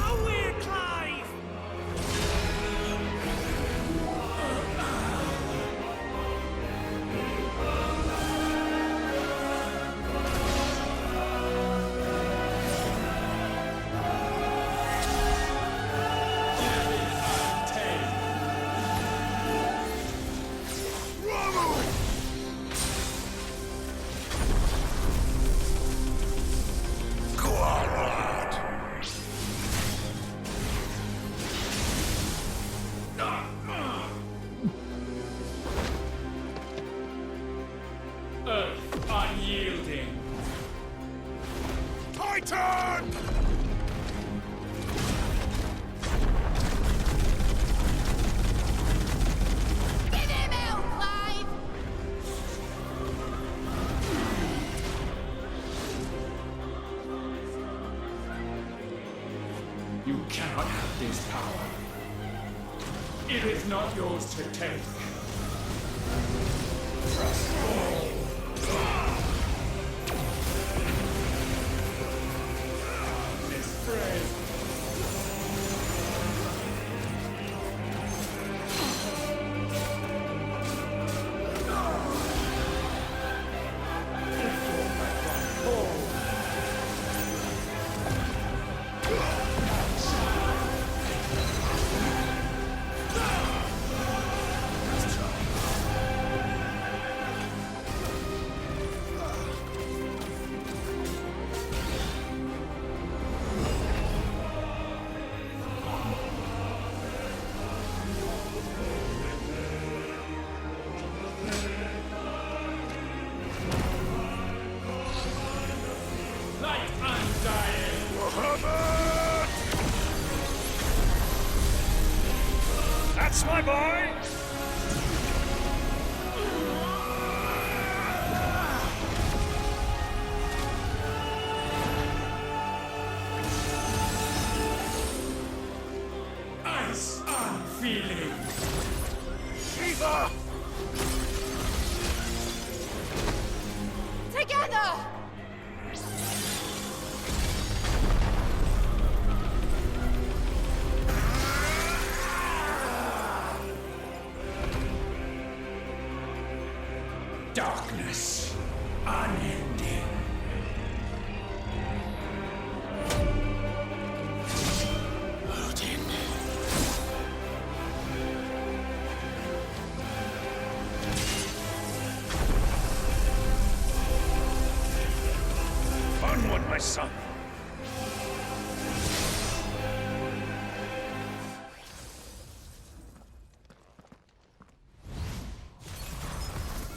Away, Clive! Earth unyielding. Titan! Give him hell, Clive! You cannot have this power. It is not yours to take. Misfray. Thanks, my boy! Ice on feeling. Eva! Together! Darkness. Unending. Odin. Onward, my son.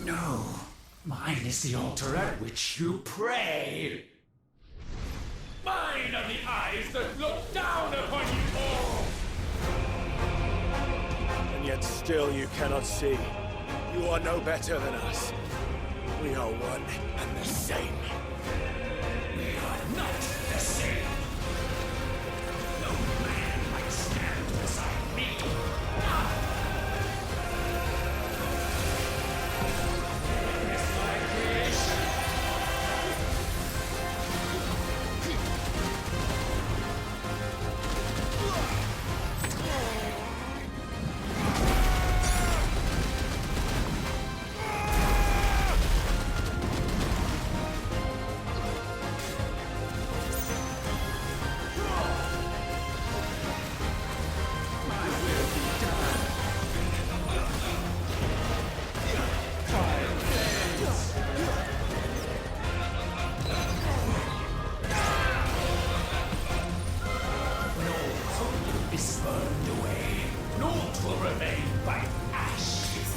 No. Mine is the altar at which you pray. Mine are the eyes that look down upon you all. And yet still you cannot see. You are no better than us. We are one and the same. We are not the same. No man might stand beside me. Witness my creation. Is burned away. Naught will remain but ashes.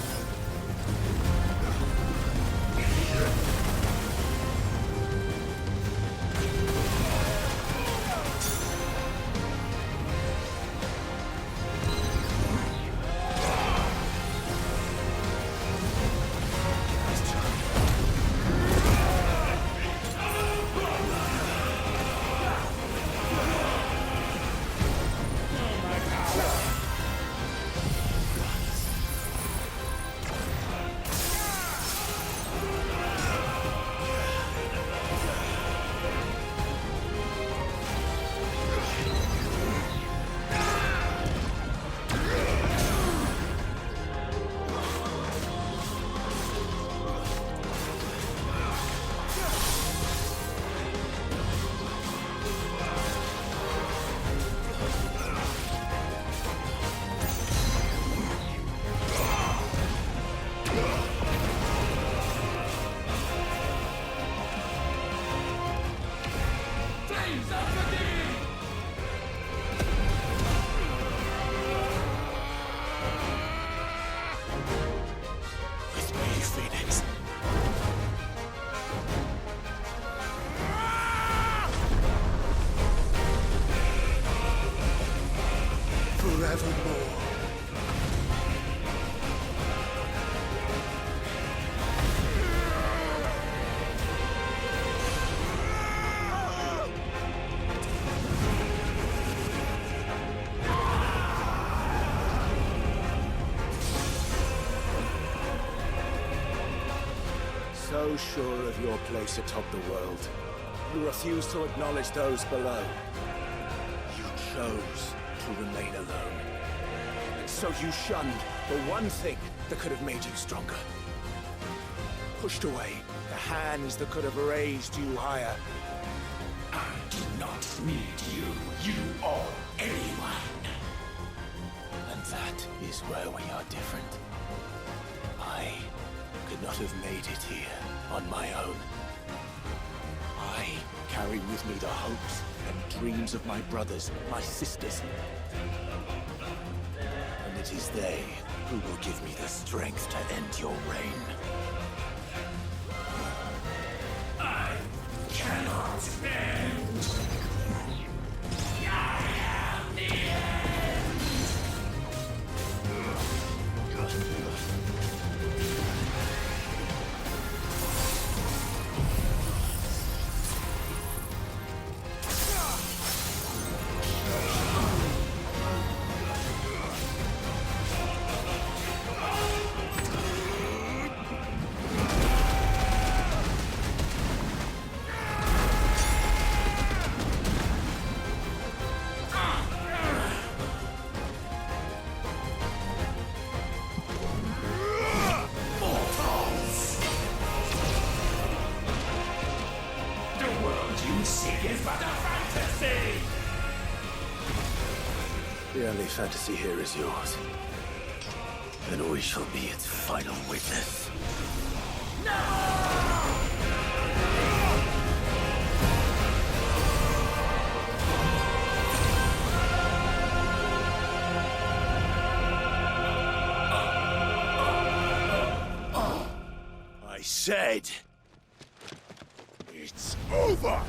With me, Phoenix. Forevermore. So sure of your place atop the world, you refuse to acknowledge those below. You chose to remain alone. And so you shunned the one thing that could have made you stronger. Pushed away the hands that could have raised you higher. I do not need you, or anyone. And that is where we are different. I could not have made it here on my own. I carry with me the hopes and dreams of my brothers, my sisters. And it is they who will give me the strength to end your reign. I cannot end. I am the end. Music is but a fantasy! The only fantasy here is yours. And we shall be its final witness. I said... it's over!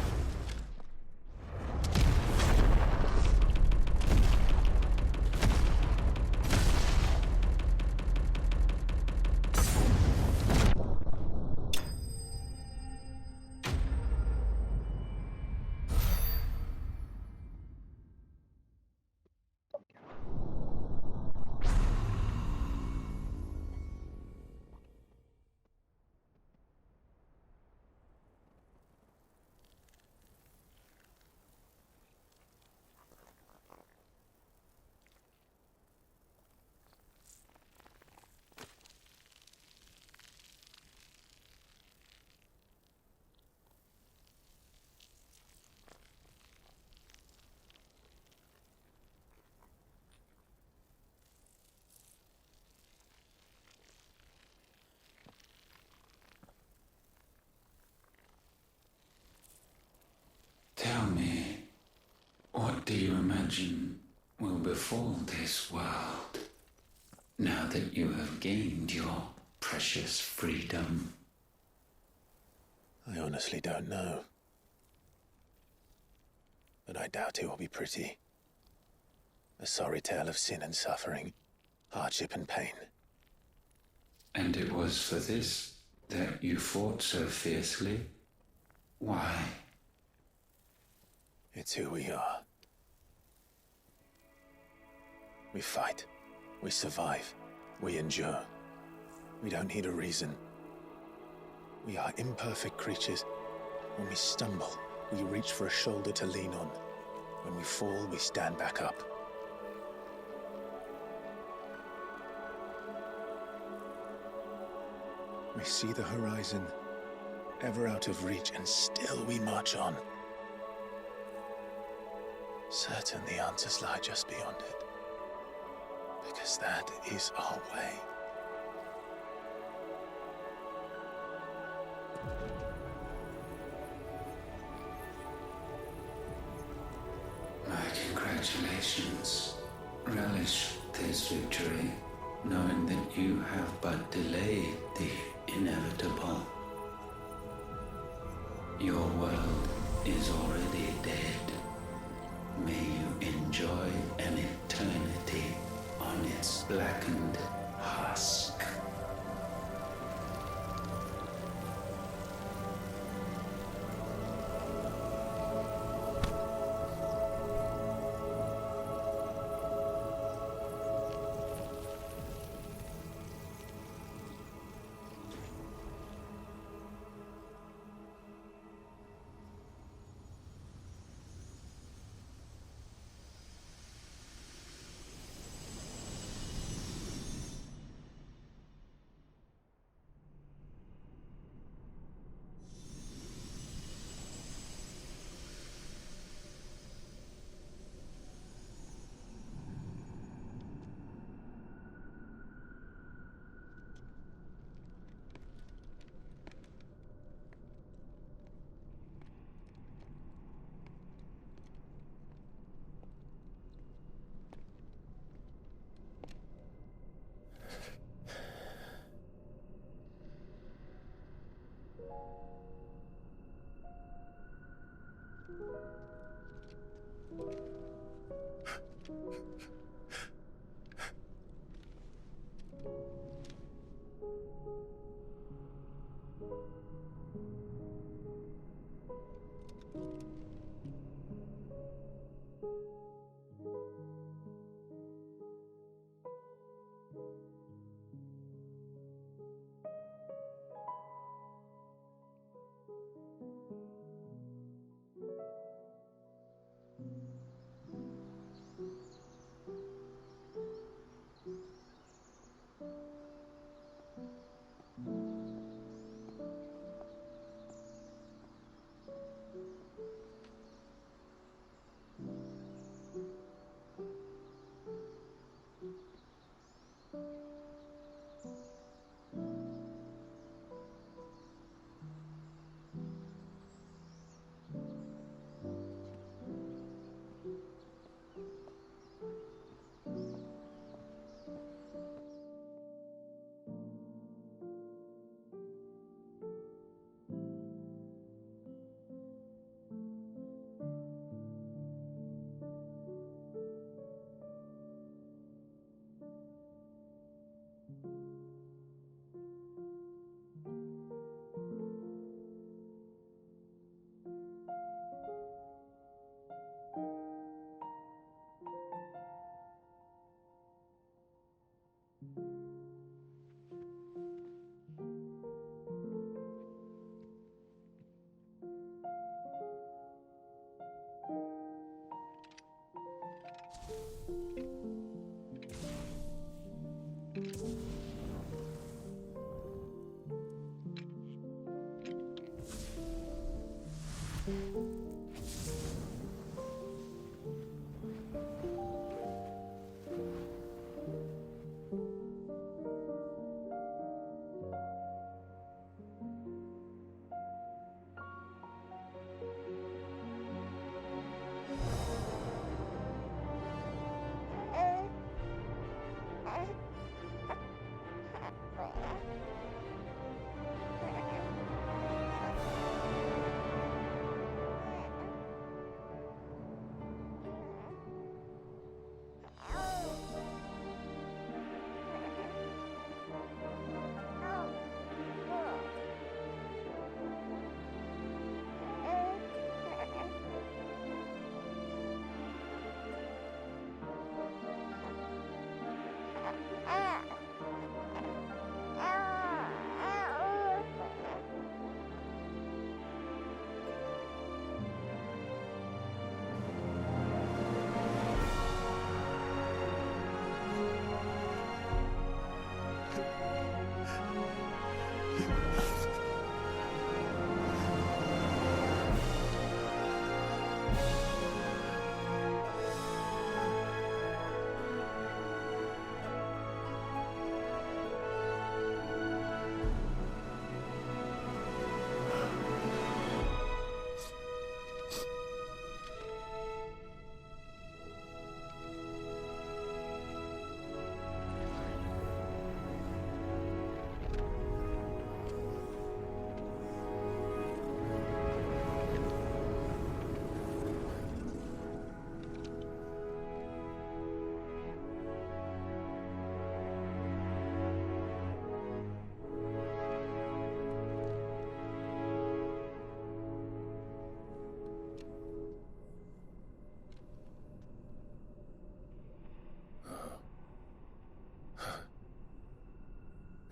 Tell me, what do you imagine will befall this world now that you have gained your precious freedom? I honestly don't know. But I doubt it will be pretty. A sorry tale of sin and suffering, hardship and pain. And it was for this that you fought so fiercely? Why? It's who we are. We fight. We survive. We endure. We don't need a reason. We are imperfect creatures. When we stumble, we reach for a shoulder to lean on. When we fall, we stand back up. We see the horizon, ever out of reach, and still we march on. Certain the answers lie just beyond it. Because that is our way. My congratulations. Relish this victory, knowing that you have but delayed the inevitable. Your world is already dead. May you enjoy an eternity on its blackened husk.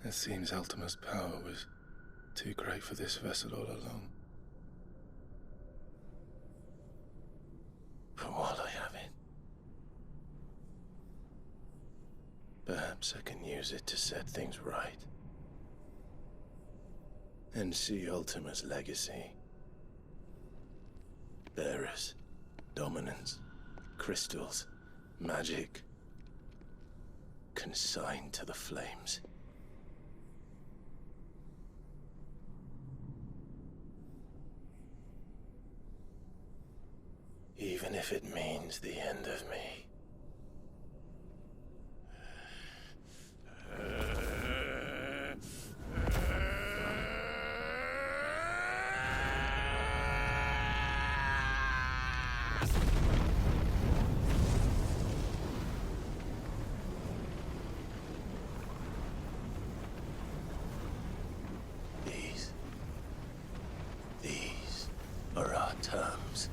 It seems Ultima's power was too great for this vessel all along. For while I have it, perhaps I can use it to set things right. And see Ultima's legacy. Bearers, dominance, crystals, magic, consigned to the flames. Even if it means the end of me. These are our terms.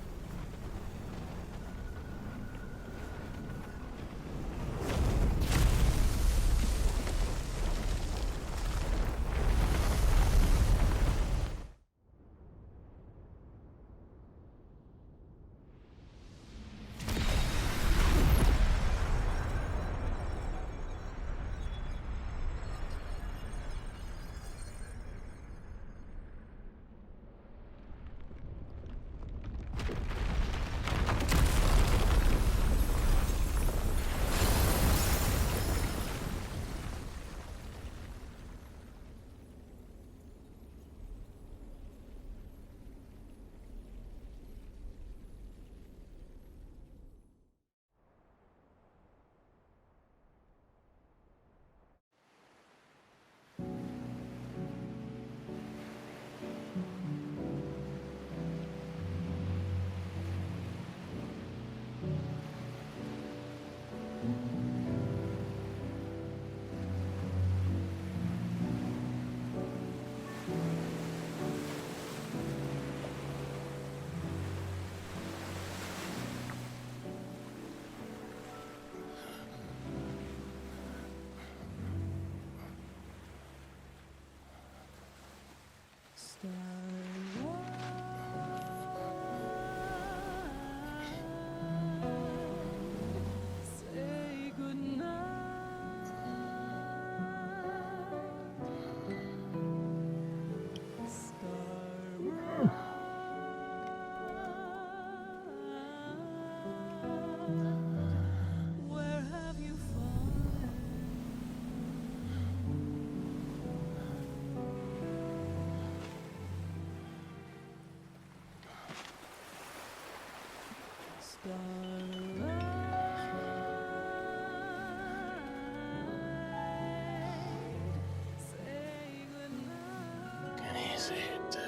Can you see it too,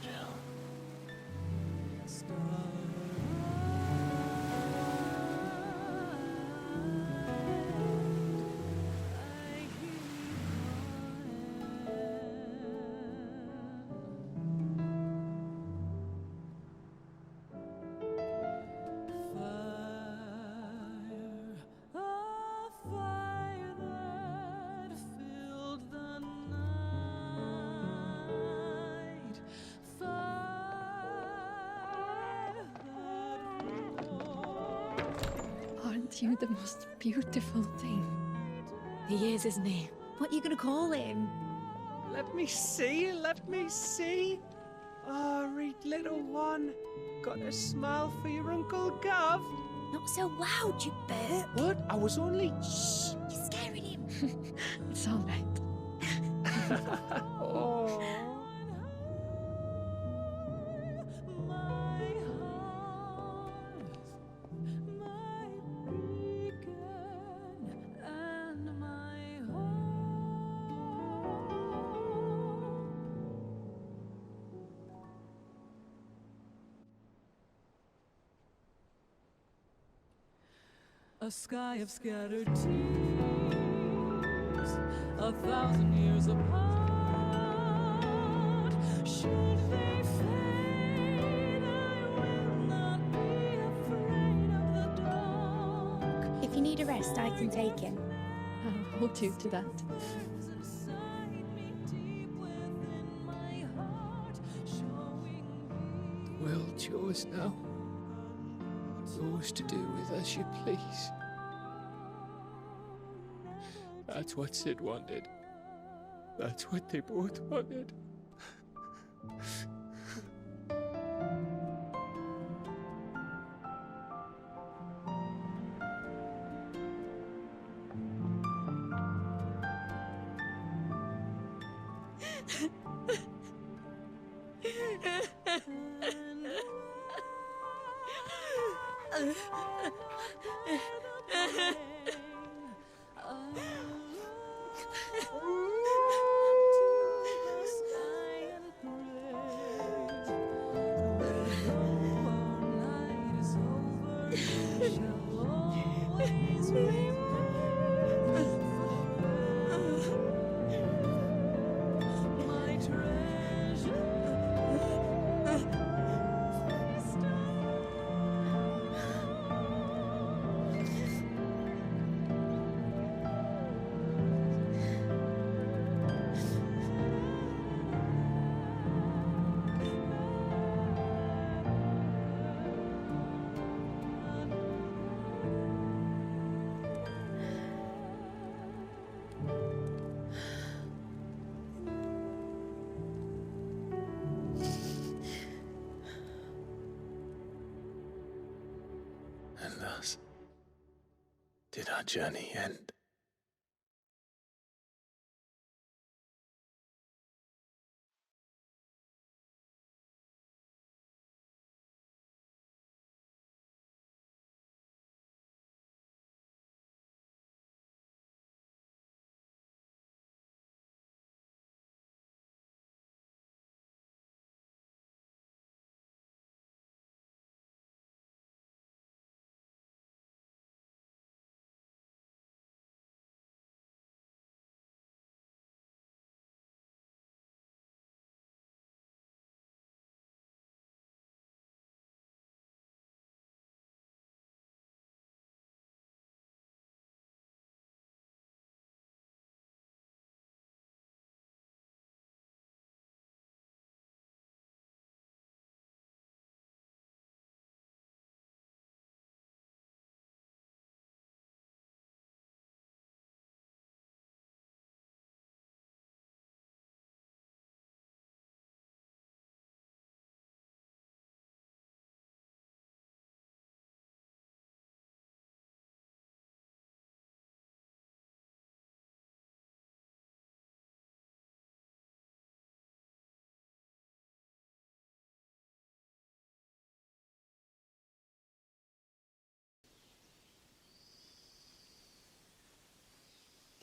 Jill? Aren't you the most beautiful thing? He is, isn't he? What are you gonna call him? Let me see, let me see. Oh, read little one. Got a smile for your Uncle Gav. Not so loud, you burp. What? I was only... Shh. You're scaring him. It's all right. Oh. A sky of scattered tears, 1,000 years apart. Should they fade, I will not be afraid of the dark. If you need a rest, I can take him. Oh, hold you to that. The world's yours now. Yours to do with as you please. That's what Sid wanted. That's what they both wanted. And thus did our journey end.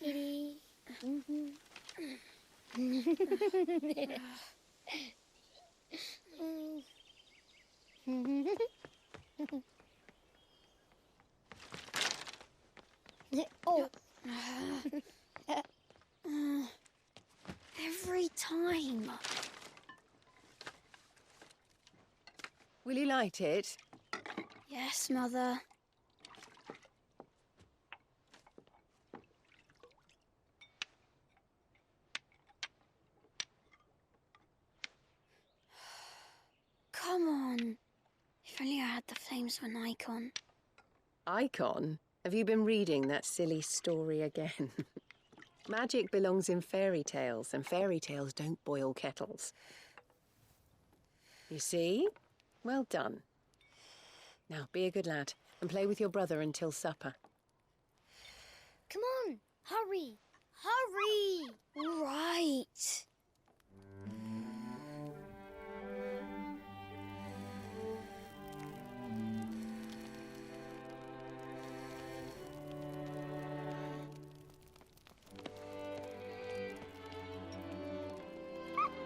Kitty. Oh. Every time. Will you light it? Yes, Mother. Come on. If only I had the flames of an icon. Icon? Have you been reading that silly story again? Magic belongs in fairy tales, and fairy tales don't boil kettles. You see? Well done. Now, be a good lad and play with your brother until supper. Come on, hurry! Hurry! All right.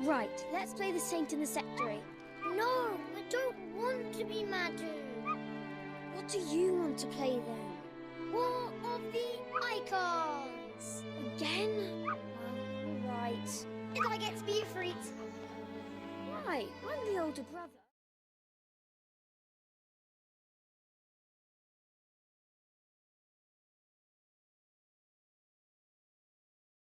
Right, let's play the Saint in the Secretary. No, I don't want to be Madhu. What do you want to play then? War of the Icons! Again? Well, all right. And I get to be a freak. Right, I'm the older brother.